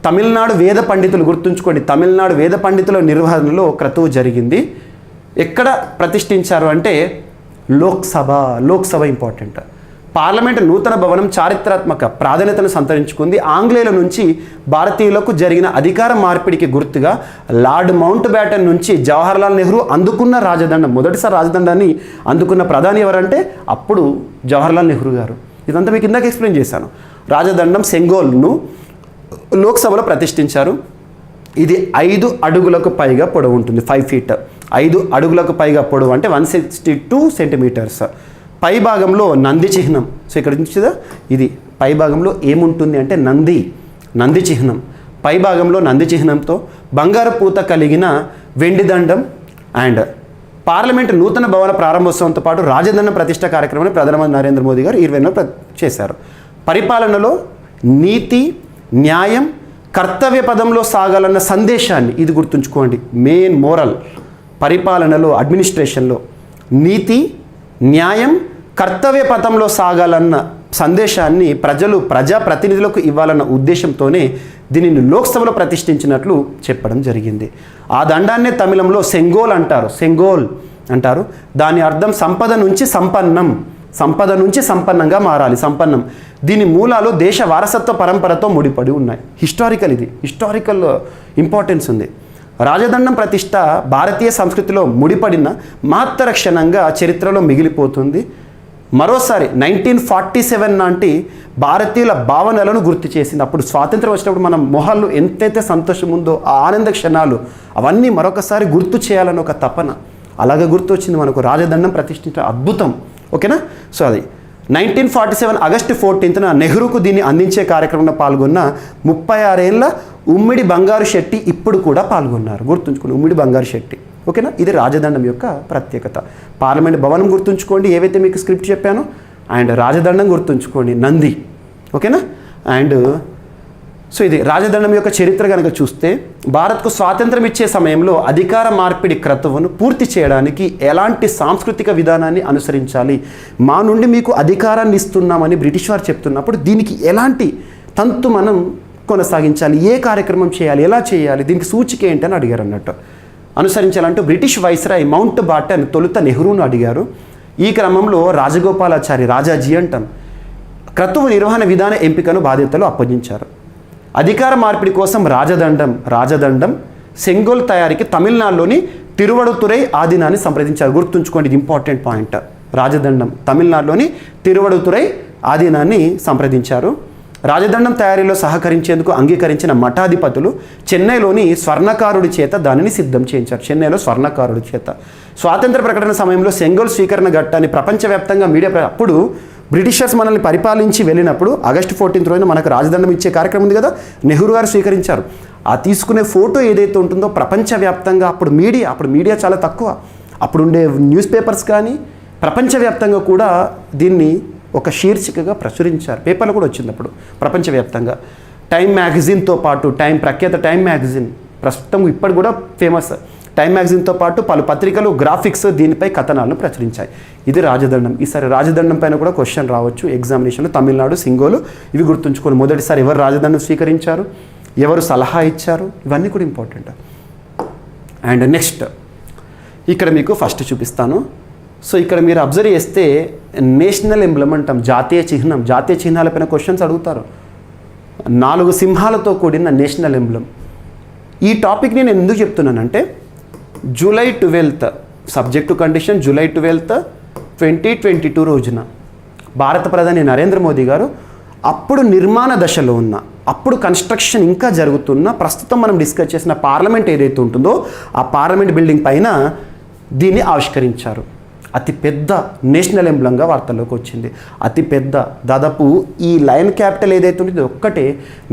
తమిళనాడు వేద పండితులు, గుర్తుంచుకోండి, తమిళనాడు వేద పండితుల నిర్వహణలో క్రతువు జరిగింది. ఎక్కడ ప్రతిష్ఠించారు అంటే లోక్సభ ఇంపార్టెంట్. పార్లమెంటు నూతన భవనం చారిత్రాత్మక ప్రాధాన్యతను సంతరించుకుంది. ఆంగ్లేయుల నుంచి భారతీయులకు జరిగిన అధికార మార్పిడికి గుర్తుగా లార్డ్ మౌంట్ బ్యాటన్ నుంచి జవహర్లాల్ నెహ్రూ అందుకున్న రాజదండం, మొదటిసారి రాజదండాన్ని అందుకున్న ప్రధాని ఎవరంటే అప్పుడు జవహర్లాల్ నెహ్రూ గారు. ఇదంతా మీకు ఇందాక ఎక్స్ప్లెయిన్ చేశాను. రాజదండం సెంగోల్ను లోక్సభలో ప్రతిష్ఠించారు. ఇది 5 అడుగులకు పైగా పొడవు ఉంటుంది, 5 feet. 5 అడుగులకు పైగా పొడవు అంటే 162 centimeters. పై భాగంలో నంది చిహ్నం. సో ఇక్కడ చూసిదా, ఇది పై భాగంలో ఏముంటుంది అంటే నంది చిహ్నం. పై భాగంలో నంది చిహ్నంతో బంగారు పూత కలిగిన వెండి దండం అండ్ పార్లమెంటు నూతన భవన ప్రారంభోత్సవంతో పాటు రాజదండం ప్రతిష్ట కార్యక్రమాన్ని ప్రధానమంత్రి నరేంద్ర మోదీ గారు 20 చేశారు. పరిపాలనలో నీతి, న్యాయం, కర్తవ్య పదంలో సాగాలన్న సందేశాన్ని, ఇది గుర్తుంచుకోండి, మెయిన్ మోరల్. పరిపాలనలో, అడ్మినిస్ట్రేషన్లో నీతి, న్యాయం, కర్తవ్య పథంలో సాగాలన్న సందేశాన్ని ప్రజాప్రతినిధులకు ఇవ్వాలన్న ఉద్దేశంతోనే దీనిని లోక్సభలో ప్రతిష్ఠించినట్లు చెప్పడం జరిగింది. ఆ దండాన్నే తమిళంలో సెంగోల్ అంటారు. దాని అర్థం సంపద నుంచి సంపన్నంగా మారాలి, సంపన్నం. దీని మూలాలు దేశ వారసత్వ పరంపరతో ముడిపడి ఉన్నాయి. హిస్టారికల్ ఇంపార్టెన్స్ ఉంది. రాజదండం ప్రతిష్ట భారతీయ సంస్కృతిలో ముడిపడిన మహత్తర క్షణంగా చరిత్రలో మిగిలిపోతుంది. మరోసారి 1947 నాటి భారతీయుల భావనలను గుర్తు చేసింది. అప్పుడు స్వాతంత్రం వచ్చినప్పుడు మన మొహాల్లో ఎంతైతే సంతోషం ఉందో ఆ ఆనంద క్షణాలు అవన్నీ మరొకసారి గుర్తు చేయాలని ఒక తపన, అలాగే గుర్తు వచ్చింది మనకు రాజదండం ప్రతిష్ఠించడం. అద్భుతం. ఓకేనా? సో అది 1947 ఆగస్టు 14న నెహ్రూకు దీన్ని అందించే కార్యక్రమంలో పాల్గొన్న 36 ఏళ్ళ ఉమ్మిడి బంగారు శెట్టి ఇప్పుడు కూడా పాల్గొన్నారు. గుర్తుంచుకోండి, ఉమ్మిడి బంగారు శెట్టి. ఓకేనా? ఇది రాజదండం యొక్క ప్రత్యేకత. పార్లమెంట్ భవనం గుర్తుంచుకోండి, ఏవైతే మీకు స్క్రిప్ట్ చెప్పానో, అండ్ రాజదండం గుర్తుంచుకోండి, నంది. ఓకేనా? అండ్ సో ఇది రాజదండం యొక్క చరిత్ర కనుక చూస్తే, భారత్కు స్వాతంత్రం ఇచ్చే సమయంలో అధికార మార్పిడి క్రతువును పూర్తి చేయడానికి ఎలాంటి సాంస్కృతిక విధానాన్ని అనుసరించాలి, మా నుండి మీకు అధికారాన్ని ఇస్తున్నామని బ్రిటిష్ వారు చెప్తున్నప్పుడు దీనికి ఎలాంటి తంతు మనం కొనసాగించాలి, ఏ కార్యక్రమం చేయాలి, ఎలా చేయాలి, దీనికి సూచిక ఏంటని అడిగారు అన్నట్టు. అనుసరించాలంటూ బ్రిటిష్ వైస్రాయ్ మౌంట్ బాటన్ తొలుత నెహ్రూను అడిగారు. ఈ క్రమంలో రాజగోపాలాచారి, రాజాజీ అంటాం, క్రతువు నిర్వహణ విధాన ఎంపికను బాధ్యతలు అప్పగించారు. అధికార మార్పిడి కోసం రాజదండం సెంగోల్ తయారీకి తమిళనాడులోని తిరువడుతురై ఆధీనాన్ని సంప్రదించారు. గుర్తుంచుకోండి, ఇది ఇంపార్టెంట్ పాయింట్. రాజదండం తమిళనాడులోని తిరువడుతురై ఆధీనాన్ని సంప్రదించారు. రాజదండం తయారీలో సహకరించేందుకు అంగీకరించిన మఠాధిపతులు చెన్నైలోని స్వర్ణకారుడి చేత దానిని సిద్ధం చేయించారు. చెన్నైలో స్వర్ణకారుడి చేత. స్వాతంత్ర ప్రకటన సమయంలో సెంగోల్ స్వీకరణ ఘట్టాన్ని ప్రపంచవ్యాప్తంగా మీడియా అప్పుడు బ్రిటిషర్స్ మనల్ని పరిపాలించి వెళ్ళినప్పుడు ఆగస్టు 14 రోజున మనకు రాజదండం ఇచ్చే కార్యక్రమం ఉంది కదా, నెహ్రూ గారు స్వీకరించారు. ఆ తీసుకునే ఫోటో ఏదైతే ఉంటుందో ప్రపంచవ్యాప్తంగా అప్పుడు మీడియా చాలా తక్కువ, అప్పుడు ఉండే న్యూస్ పేపర్స్ కానీ ప్రపంచవ్యాప్తంగా కూడా దీన్ని ఒక శీర్షికగా ప్రచురించారు. పేపర్లు కూడా వచ్చింది అప్పుడు ప్రపంచవ్యాప్తంగా. టైమ్ మ్యాగజైన్తో పాటు ప్రఖ్యాత టైమ్ మ్యాగజైన్ ప్రస్తుతం ఇప్పటి కూడా ఫేమస్ టైమ్ మ్యాగజైన్తో పాటు పలు పత్రికలు గ్రాఫిక్స్ దీనిపై కథనాలను ప్రచురించాయి. ఇది రాజదండం. ఈసారి రాజదండం పైన కూడా క్వశ్చన్ రావచ్చు ఎగ్జామినేషన్లో. తమిళనాడు, సింగోలు, ఇవి గుర్తుంచుకోండి. మొదటిసారి ఎవరు రాజదండం స్వీకరించారు, ఎవరు సలహా ఇచ్చారు, ఇవన్నీ కూడా ఇంపార్టెంట్. అండ్ నెక్స్ట్ ఇక్కడ మీకు ఫస్ట్ చూపిస్తాను. సో ఇక్కడ మీరు అబ్జర్వ్ చేస్తే నేషనల్ ఎంబ్లమ్ అంటాం, జాతీయ చిహ్నం. జాతీయ చిహ్నాలపైన క్వశ్చన్స్ అడుగుతారు. 4 సింహాలతో కూడిన నేషనల్ ఎంబ్లమ్. ఈ టాపిక్ని నేను ఎందుకు చెప్తున్నానంటే, జూలై 12 సబ్జెక్టు కండిషన్ జూలై 12, 2022 రోజున భారత ప్రధాని నరేంద్ర మోదీ గారు అప్పుడు నిర్మాణ దశలో ఉన్న, అప్పుడు కన్స్ట్రక్షన్ ఇంకా జరుగుతున్న, ప్రస్తుతం మనం డిస్కస్ చేసిన పార్లమెంట్ ఏదైతే ఉంటుందో ఆ పార్లమెంట్ బిల్డింగ్ పైన దీన్ని ఆవిష్కరించారు. అతి పెద్ద నేషనల్ ఎంబ్లంగా వార్తల్లోకి వచ్చింది. అతి పెద్ద, దాదాపు ఈ లయన్ క్యాపిటల్ ఏదైతే ఉంటుందో ఒక్కటే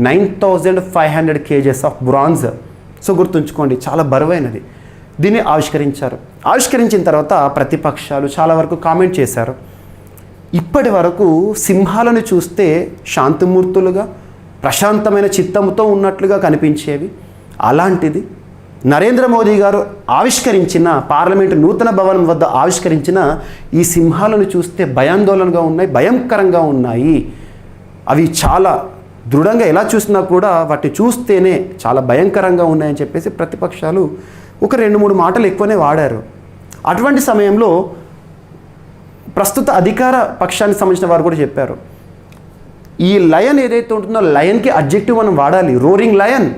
9500 kgs ఆఫ్ బ్రాంజ్. సో గుర్తుంచుకోండి, చాలా బరువైనది. దీన్ని ఆవిష్కరించారు. ఆవిష్కరించిన తర్వాత ప్రతిపక్షాలు చాలా వరకు కామెంట్ చేశారు. ఇప్పటి వరకు సింహాలను చూస్తే శాంతిమూర్తులుగా, ప్రశాంతమైన చిత్తంతో ఉన్నట్లుగా కనిపించేవి. అలాంటిది నరేంద్ర మోదీ గారు ఆవిష్కరించిన పార్లమెంటు నూతన భవనం వద్ద ఆవిష్కరించిన ఈ సింహాలను చూస్తే భయాందోళనగా ఉన్నాయి, భయంకరంగా ఉన్నాయి. అవి చాలా దృఢంగా ఎలా చూసినా కూడా వాటిని చూస్తేనే చాలా భయంకరంగా ఉన్నాయని చెప్పేసి ప్రతిపక్షాలు ఒక 2-3 మాటలు ఎక్కువనే వాడారు. అటువంటి సమయంలో ప్రస్తుత అధికార పక్షానికి సంబంధించిన వారు కూడా చెప్పారు, ఈ లయన్ ఏదైతే ఉంటుందో లయన్కి అడ్జెక్టివ్ మనం వాడాలి. రోరింగ్ లయన్,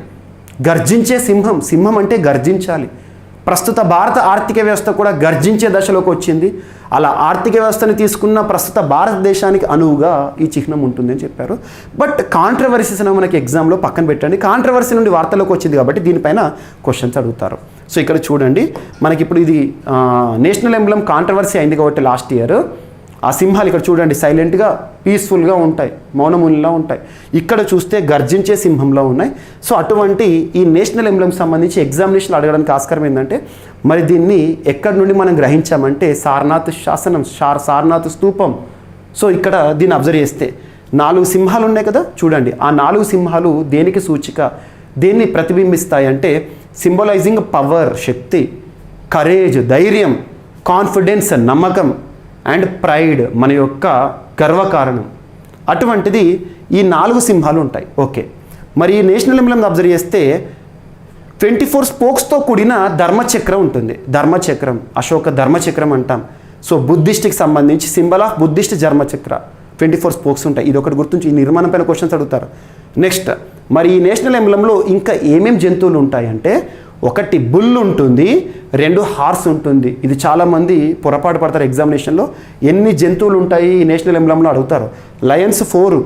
గర్జించే సింహం. సింహం అంటే గర్జించాలి. ప్రస్తుత భారత ఆర్థిక వ్యవస్థ కూడా గర్జించే దశలోకి వచ్చింది. అలా ఆర్థిక వ్యవస్థని తీసుకున్న ప్రస్తుత భారతదేశానికి అనువుగా ఈ చిహ్నం ఉంటుంది అని చెప్పారు. బట్ కాంట్రవర్సీస్ అనేవి మనకి ఎగ్జామ్లో పక్కన పెట్టండి. కాంట్రవర్సీ నుండి వార్తలోకి వచ్చింది కాబట్టి దీనిపైన క్వశ్చన్స్ అడుగుతారు. సో ఇక్కడ చూడండి, మనకి ఇప్పుడు ఇది నేషనల్ ఎంబ్లమ్ కాంట్రవర్సీ అయింది కాబట్టి లాస్ట్ ఇయర్ ఆ సింహాలు ఇక్కడ చూడండి సైలెంట్గా పీస్ఫుల్గా ఉంటాయి, మౌనమునిలా ఉంటాయి. ఇక్కడ చూస్తే గర్జించే సింహంలో ఉన్నాయి. సో అటువంటి ఈ నేషనల్ ఎంబ్లమ్కి సంబంధించి ఎగ్జామినేషన్ అడగడానికి ఆస్కారం ఏంటంటే, మరి దీన్ని ఎక్కడి నుండి మనం గ్రహించామంటే సారనాథ్ శాసనం, సారనాథ్ స్తూపం. సో ఇక్కడ దీన్ని అబ్జర్వ్ చేస్తే 4 సింహాలు ఉన్నాయి కదా, చూడండి ఆ 4 సింహాలు దేనికి సూచిక, దేన్ని ప్రతిబింబిస్తాయి అంటే సింబలైజింగ్ పవర్, శక్తి, కరేజ్, ధైర్యం, కాన్ఫిడెన్స్, నమ్మకం, అండ్ ప్రైడ్, మన యొక్క గర్వకారణం. అటువంటిది ఈ 4 సింహాలు ఉంటాయి. ఓకే, మరి ఈ నేషనల్ ఎంబ్లమ్ అబ్జర్వ్ చేస్తే 24 స్పోక్స్తో కూడిన ధర్మచక్రం ఉంటుంది. ధర్మచక్రం, అశోక ధర్మచక్రం అంటాం. సో బుద్ధిస్ట్కి సంబంధించి symbol of Buddhist Dharmachakra, 24 spokes ఉంటాయి. ఇది ఒకటి గుర్తుంచి, ఈ నిర్మాణం పైన క్వశ్చన్స్ అడుగుతారు. నెక్స్ట్, మరి ఈ నేషనల్ ఎంబ్లంలో ఇంకా ఏమేమి జంతువులు ఉంటాయంటే ఒకటి బుల్ ఉంటుంది, 2 హార్స్ ఉంటుంది. ఇది చాలామంది పొరపాటు పడతారు ఎగ్జామినేషన్లో. ఎన్ని జంతువులు ఉంటాయి ఈ నేషనల్ ఎంబ్లంలో అడుగుతారు. లయన్స్ 4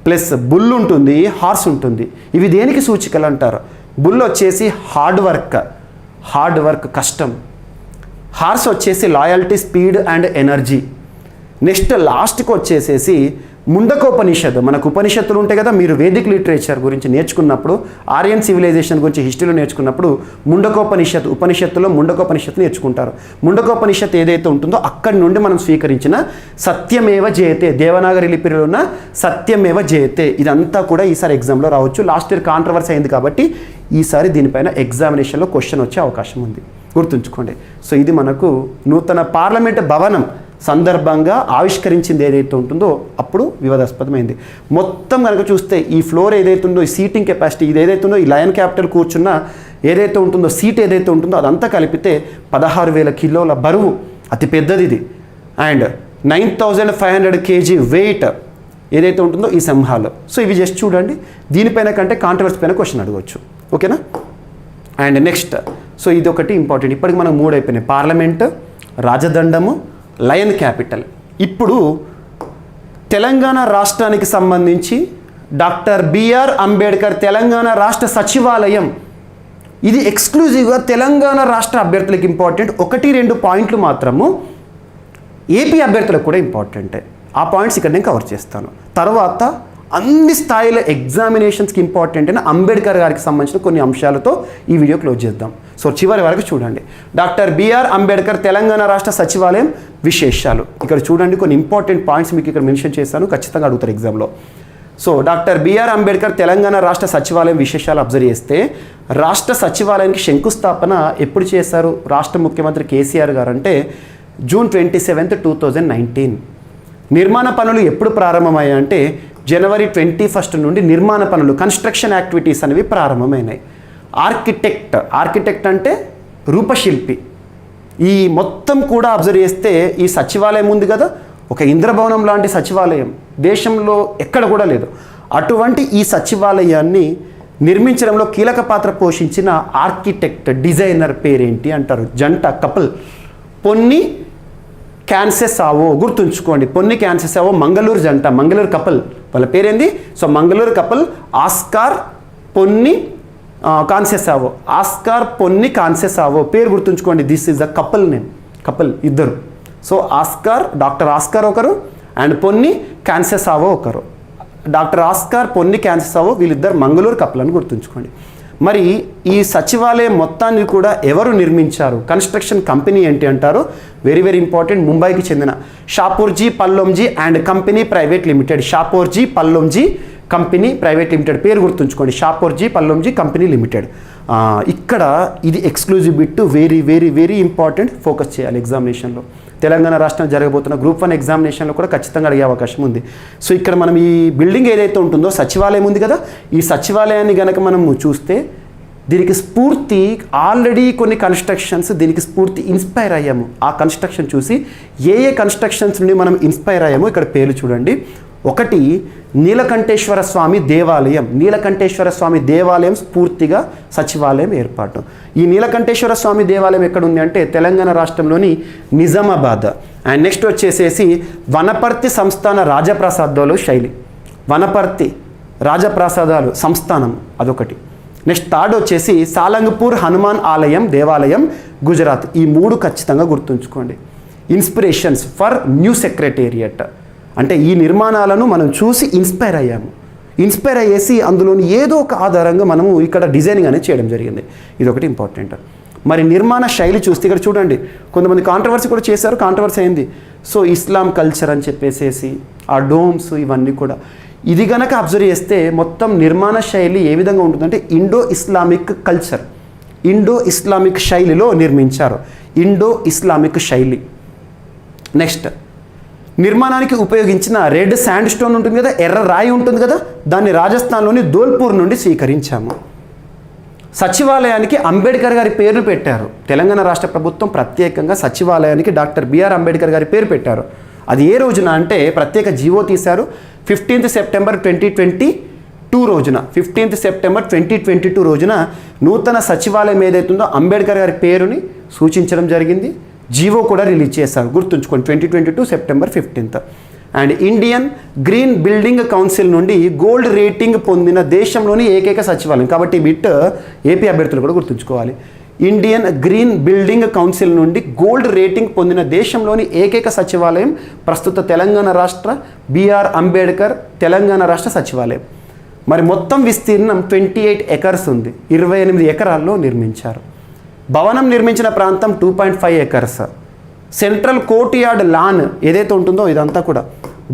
ప్లస్ బుల్ ఉంటుంది, హార్స్ ఉంటుంది. ఇవి దేనికి సూచికలు అంటారు? బుల్ వచ్చేసి హార్డ్ వర్క్ కష్టం. హార్స్ వచ్చేసి loyalty, speed and energy. Next లాస్ట్కి వచ్చేసేసి ముండకోపనిషత్తు. మనకు ఉపనిషత్తులు ఉంటాయి కదా, మీరు వేదిక్ లిటరేచర్ గురించి నేర్చుకున్నప్పుడు, ఆర్యన్ సివిలైజేషన్ గురించి హిస్టరీలో నేర్చుకున్నప్పుడు ఉపనిషత్తులో ముండకోపనిషత్తు నేర్చుకుంటారు. ముండకోపనిషత్తు ఏదైతే ఉంటుందో అక్కడి నుండి మనం స్వీకరించిన సత్యమేవ జయతే, దేవనాగరి లిపిలో ఉన్న సత్యమేవ జయతే, ఇదంతా కూడా ఈసారి ఎగ్జామ్లో రావచ్చు. లాస్ట్ ఇయర్ కాంట్రవర్సీ అయింది కాబట్టి ఈసారి దీనిపైన ఎగ్జామినేషన్లో క్వశ్చన్ వచ్చే అవకాశం ఉంది, గుర్తుంచుకోండి. సో ఇది మనకు నూతన పార్లమెంట్ భవనం సందర్భంగా ఆవిష్కరించింది ఏదైతే ఉంటుందో అప్పుడు వివాదాస్పదమైంది. మొత్తం కనుక చూస్తే ఈ ఫ్లోర్ ఏదైతే ఉందో, ఈ సీటింగ్ కెపాసిటీ ఇది ఏదైతే ఉందో, ఈ లయన్ క్యాపిటల్ కూర్చున్న ఏదైతే ఉంటుందో, సీట్ ఏదైతే ఉంటుందో అదంతా కలిపితే 16,000 కిలోల బరువు, అతి పెద్దది ఇది. అండ్ 9,500 kg వెయిట్ ఏదైతే ఉంటుందో ఈ సింహాలు. సో ఇవి జస్ట్ చూడండి, దీనిపైన కంటే కాంట్రవర్సీ పైన క్వశ్చన్ అడగవచ్చు. ఓకేనా? అండ్ నెక్స్ట్, సో ఇది ఒకటి ఇంపార్టెంట్. ఇప్పటికి మనం 3 అయిపోయినాయి: పార్లమెంట్, రాజదండము, లయన్ క్యాపిటల్. ఇప్పుడు తెలంగాణ రాష్ట్రానికి సంబంధించి డాక్టర్ బిఆర్ అంబేద్కర్ తెలంగాణ రాష్ట్ర సచివాలయం, ఇది ఎక్స్క్లూజివ్గా తెలంగాణ రాష్ట్ర అభ్యర్థులకు ఇంపార్టెంట్. 1-2 పాయింట్లు మాత్రము ఏపీ అభ్యర్థులకు కూడా ఇంపార్టెంటే. ఆ పాయింట్స్ ఇక్కడ నేను కవర్ చేస్తాను. తర్వాత అన్ని స్థాయిల ఎగ్జామినేషన్స్కి ఇంపార్టెంట్ అయిన అంబేద్కర్ గారికి సంబంధించిన కొన్ని అంశాలతో ఈ వీడియో క్లోజ్ చేద్దాం. సో చివరి వరకు చూడండి. డాక్టర్ బిఆర్ అంబేద్కర్ తెలంగాణ రాష్ట్ర సచివాలయం విశేషాలు. ఇక్కడ చూడండి, కొన్ని ఇంపార్టెంట్ పాయింట్స్ మీకు ఇక్కడ మెన్షన్ చేశాను, ఖచ్చితంగా అడుగుతారు ఎగ్జామ్లో. సో డాక్టర్ బిఆర్ అంబేద్కర్ తెలంగాణ రాష్ట్ర సచివాలయం విశేషాలు అబ్జర్వ్ చేస్తే, రాష్ట్ర సచివాలయానికి శంకుస్థాపన ఎప్పుడు చేశారు రాష్ట్ర ముఖ్యమంత్రి కేసీఆర్ గారు అంటే June 27, 2019. నిర్మాణ పనులు ఎప్పుడు ప్రారంభమయ్యాయి అంటే January 21 నుండి నిర్మాణ పనులు, కన్స్ట్రక్షన్ యాక్టివిటీస్ అనేవి ప్రారంభమైనాయి. ఆర్కిటెక్ట్ అంటే రూపశిల్పి. ఈ మొత్తం కూడా అబ్జర్వ్ చేస్తే ఈ సచివాలయం ఉంది కదా, ఒక ఇంద్రభవనం లాంటి సచివాలయం దేశంలో ఎక్కడ కూడా లేదు. అటువంటి ఈ సచివాలయాన్ని నిర్మించడంలో కీలక పాత్ర పోషించిన ఆర్కిటెక్ట్, డిజైనర్ పేరేంటి అంటారు? జంట, కపుల్, పొన్ని క్యాన్సెసావో. గుర్తుంచుకోండి, పొన్ని క్యాన్సెసావో మంగళూరు జంట, మంగళూరు కపుల్. వాళ్ళ పేరేంది? So Mangaluru couple Oscar పొన్ని కాన్సెసావో. Oscar పొన్ని కాన్సెసావో పేరు గుర్తుంచుకోండి. This is the couple name. Couple ఇద్దరు. సో ఆస్కార్, డాక్టర్ ఆస్కార్ ఒకరు, అండ్ పొన్ని కాన్సెసావో ఒకరు. డాక్టర్ ఆస్కార్ పొన్ని కాన్సెసావో వీళ్ళిద్దరు మంగళూరు కపుల్ అని గుర్తుంచుకోండి. మరి ఈ సచివాలయం మొత్తాన్ని కూడా ఎవరు నిర్మించారు? కన్స్ట్రక్షన్ కంపెనీ ఏంటి అంటారు? Very very important. ముంబైకి చెందిన Shapoorji Pallonji and company private limited. Shapoorji Pallonji company private limited పేరు గుర్తుంచుకోండి, షాపూర్జీ పల్లోంజీ కంపెనీ లిమిటెడ్. ఇక్కడ ఇది exclusive bit, very very very important, focus చేయాలి ఎగ్జామినేషన్లో. తెలంగాణ రాష్ట్రం జరగబోతున్న Group 1 ఎగ్జామినేషన్లో కూడా ఖచ్చితంగా అడిగే అవకాశం ఉంది. సో ఇక్కడ మనం ఈ బిల్డింగ్ ఏదైతే ఉంటుందో సచివాలయం ఉంది కదా, ఈ సచివాలయాన్ని కనుక మనం చూస్తే దీనికి స్ఫూర్తి ఆల్రెడీ కొన్ని కన్స్ట్రక్షన్స్ దీనికి స్ఫూర్తి ఇన్స్పైర్ అయ్యాము. ఆ కన్స్ట్రక్షన్ చూసి ఏ కన్స్ట్రక్షన్స్ నుండి మనం ఇన్స్పైర్ అయ్యామో ఇక్కడ పేర్లు చూడండి. ఒకటి నీలకంఠేశ్వర స్వామి దేవాలయం. నీలకంఠేశ్వర స్వామి దేవాలయం స్ఫూర్తిగా సచివాలయం ఏర్పాటు. ఈ నీలకంఠేశ్వర స్వామి దేవాలయం ఎక్కడ ఉంది అంటే తెలంగాణ రాష్ట్రంలోని నిజామాబాద్. అండ్ నెక్స్ట్ వచ్చేసేసి వనపర్తి సంస్థాన రాజప్రసాదాలు శైలి. వనపర్తి రాజప్రసాదాలు సంస్థానం అదొకటి. నెక్స్ట్ థర్డ్ వచ్చేసి సాలంగపూర్ హనుమాన్ ఆలయం దేవాలయం గుజరాత్. ఈ 3 ఖచ్చితంగా గుర్తుంచుకోండి. ఇన్స్పిరేషన్స్ ఫర్ న్యూ సెక్రటేరియట్ అంటే ఈ నిర్మాణాలను మనం చూసి ఇన్స్పైర్ అయ్యాము. ఇన్స్పైర్ అయ్యేసి అందులోని ఏదో ఒక ఆధారంగా మనము ఇక్కడ డిజైనింగ్ అనేది చేయడం జరిగింది. ఇది ఒకటి ఇంపార్టెంట్. మరి నిర్మాణ శైలి చూస్తే ఇక్కడ చూడండి, కొంతమంది కాంట్రవర్సీ కూడా చేశారు, కాంట్రవర్సీ అయింది. సో ఇస్లాం కల్చర్ అని చెప్పేసేసి ఆ డోమ్స్ ఇవన్నీ కూడా ఇది గనక అబ్జర్వ్ చేస్తే మొత్తం నిర్మాణ శైలి ఏ విధంగా ఉంటుందంటే Indo Islamic culture, Indo Islamic శైలిలో నిర్మించారు. ఇండో ఇస్లామిక్ శైలి. నెక్స్ట్ నిర్మాణానికి ఉపయోగించిన రెడ్ శాండ్ స్టోన్ ఉంటుంది కదా, ఎర్ర రాయి ఉంటుంది కదా, దాన్ని రాజస్థాన్లోని ధోల్పూర్ నుండి స్వీకరించాము. సచివాలయానికి అంబేద్కర్ గారి పేరు పెట్టారు. తెలంగాణ రాష్ట్ర ప్రభుత్వం ప్రత్యేకంగా సచివాలయానికి డాక్టర్ బిఆర్ అంబేద్కర్ గారి పేరు పెట్టారు. అది ఏ రోజున అంటే ప్రత్యేక జీవో తీశారు 15 సెప్టెంబర్ 2022 రోజున 15th సెప్టెంబర్ 2022 రోజున నూతన సచివాలయం ఏదైతుందో అంబేద్కర్ గారి పేరుని సూచించడం జరిగింది. జీవో కూడా రిలీజ్ చేశారు, గుర్తుంచుకోండి, 2022 September 15th. And Indian green building council నుండి గోల్డ్ రేటింగ్ పొందిన దేశంలోని ఏకైక సచివాలయం. కాబట్టి ఈ బిట్ ఏపీ అభ్యర్థులు కూడా గుర్తుంచుకోవాలి. ఇండియన్ గ్రీన్ బిల్డింగ్ కౌన్సిల్ నుండి గోల్డ్ రేటింగ్ పొందిన దేశంలోని ఏకైక సచివాలయం ప్రస్తుత తెలంగాణ రాష్ట్ర బిఆర్ అంబేద్కర్ తెలంగాణ రాష్ట్ర సచివాలయం. మరి మొత్తం విస్తీర్ణం 28 ఎకర్స్ ఉంది, 28 ఎకరాల్లో నిర్మించారు. భవనం నిర్మించిన ప్రాంతం 2.5 acres. Central court yard lawn ఏదైతే ఉంటుందో ఇదంతా కూడా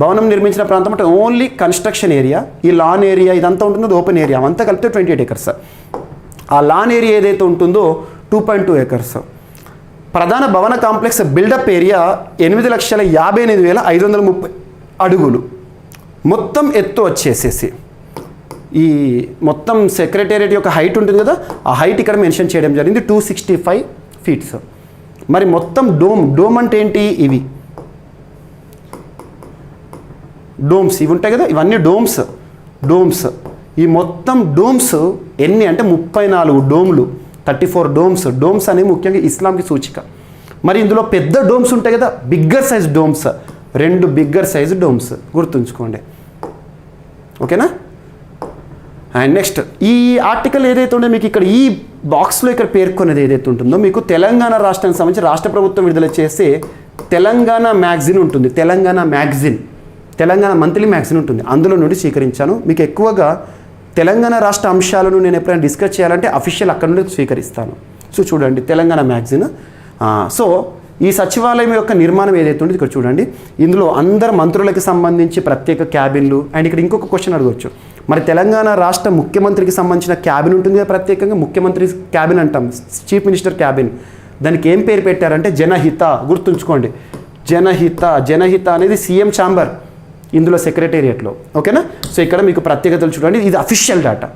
భవనం నిర్మించిన ప్రాంతం అంటే ఓన్లీ కన్స్ట్రక్షన్ ఏరియా, ఈ లాన్ ఏరియా ఇదంతా ఉంటుందో ఓపెన్ ఏరియా అంతా కలిపితే 28 ఎకర్స్. ఆ లాన్ ఏరియా ఏదైతే ఉంటుందో 2.2 ఎకర్స్. ప్రధాన భవన కాంప్లెక్స్ బిల్డప్ ఏరియా 8,58,530 అడుగులు. మొత్తం ఎత్తు వచ్చేసేసి ఈ మొత్తం సెక్రటేరియట్ యొక్క హైట్ ఉంటుంది కదా, ఆ హైట్ ఇక్కడ మెన్షన్ చేయడం జరిగింది 265 ఫీట్స్. మరి మొత్తం డోమ్ అంటే ఏంటి, ఇవి డోమ్స్ ఇవి ఉంటాయి కదా, ఇవన్నీ డోమ్స్. ఈ మొత్తం డోమ్స్ ఎన్ని అంటే 34 డోమ్లు, 34 డోమ్స్ అనేవి ముఖ్యంగా ఇస్లాంకి సూచిక. మరి ఇందులో పెద్ద డోమ్స్ ఉంటాయి కదా, bigger size domes, 2 bigger size domes గుర్తుంచుకోండి, ఓకేనా. అండ్ నెక్స్ట్ ఈ ఆర్టికల్ ఏదైతే ఉందో మీకు ఇక్కడ ఈ బాక్స్లో ఇక్కడ పేర్కొన్నది ఏదైతే ఉంటుందో మీకు తెలంగాణ రాష్ట్రానికి సంబంధించి రాష్ట్ర ప్రభుత్వం విడుదల చేసే తెలంగాణ మ్యాగజిన్ ఉంటుంది, తెలంగాణ మంత్లీ మ్యాగజిన్ ఉంటుంది, అందులో నుండి స్వీకరించాను. మీకు ఎక్కువగా తెలంగాణ రాష్ట్ర అంశాలను నేను ఎప్పుడైనా డిస్కస్ చేయాలంటే అఫీషియల్ అక్కడ నుండి స్వీకరిస్తాను. సో చూడండి తెలంగాణ మ్యాగజిన్. సో ఈ సచివాలయం యొక్క నిర్మాణం ఏదైతే ఉందో ఇక్కడ చూడండి, ఇందులో అందరు మంత్రులకు సంబంధించి ప్రత్యేక క్యాబిన్లు. అండ్ ఇక్కడ ఇంకొక క్వశ్చన్ అడగవచ్చు, మరి తెలంగాణ రాష్ట్ర ముఖ్యమంత్రికి సంబంధించిన క్యాబిన్ ఉంటుంది కదా, ప్రత్యేకంగా ముఖ్యమంత్రి క్యాబిన్ అంటాం, చీఫ్ మినిస్టర్ క్యాబిన్. దానికి ఏం పేరు పెట్టారంటే జనహిత, గుర్తుంచుకోండి, జనహిత అనేది సీఎం ఛాంబర్ ఇందులో సెక్రటేరియట్లో, ఓకేనా. సో ఇక్కడ మీకు ప్రత్యేకతలు చూడండి, ఇది అఫీషియల్ డేటా,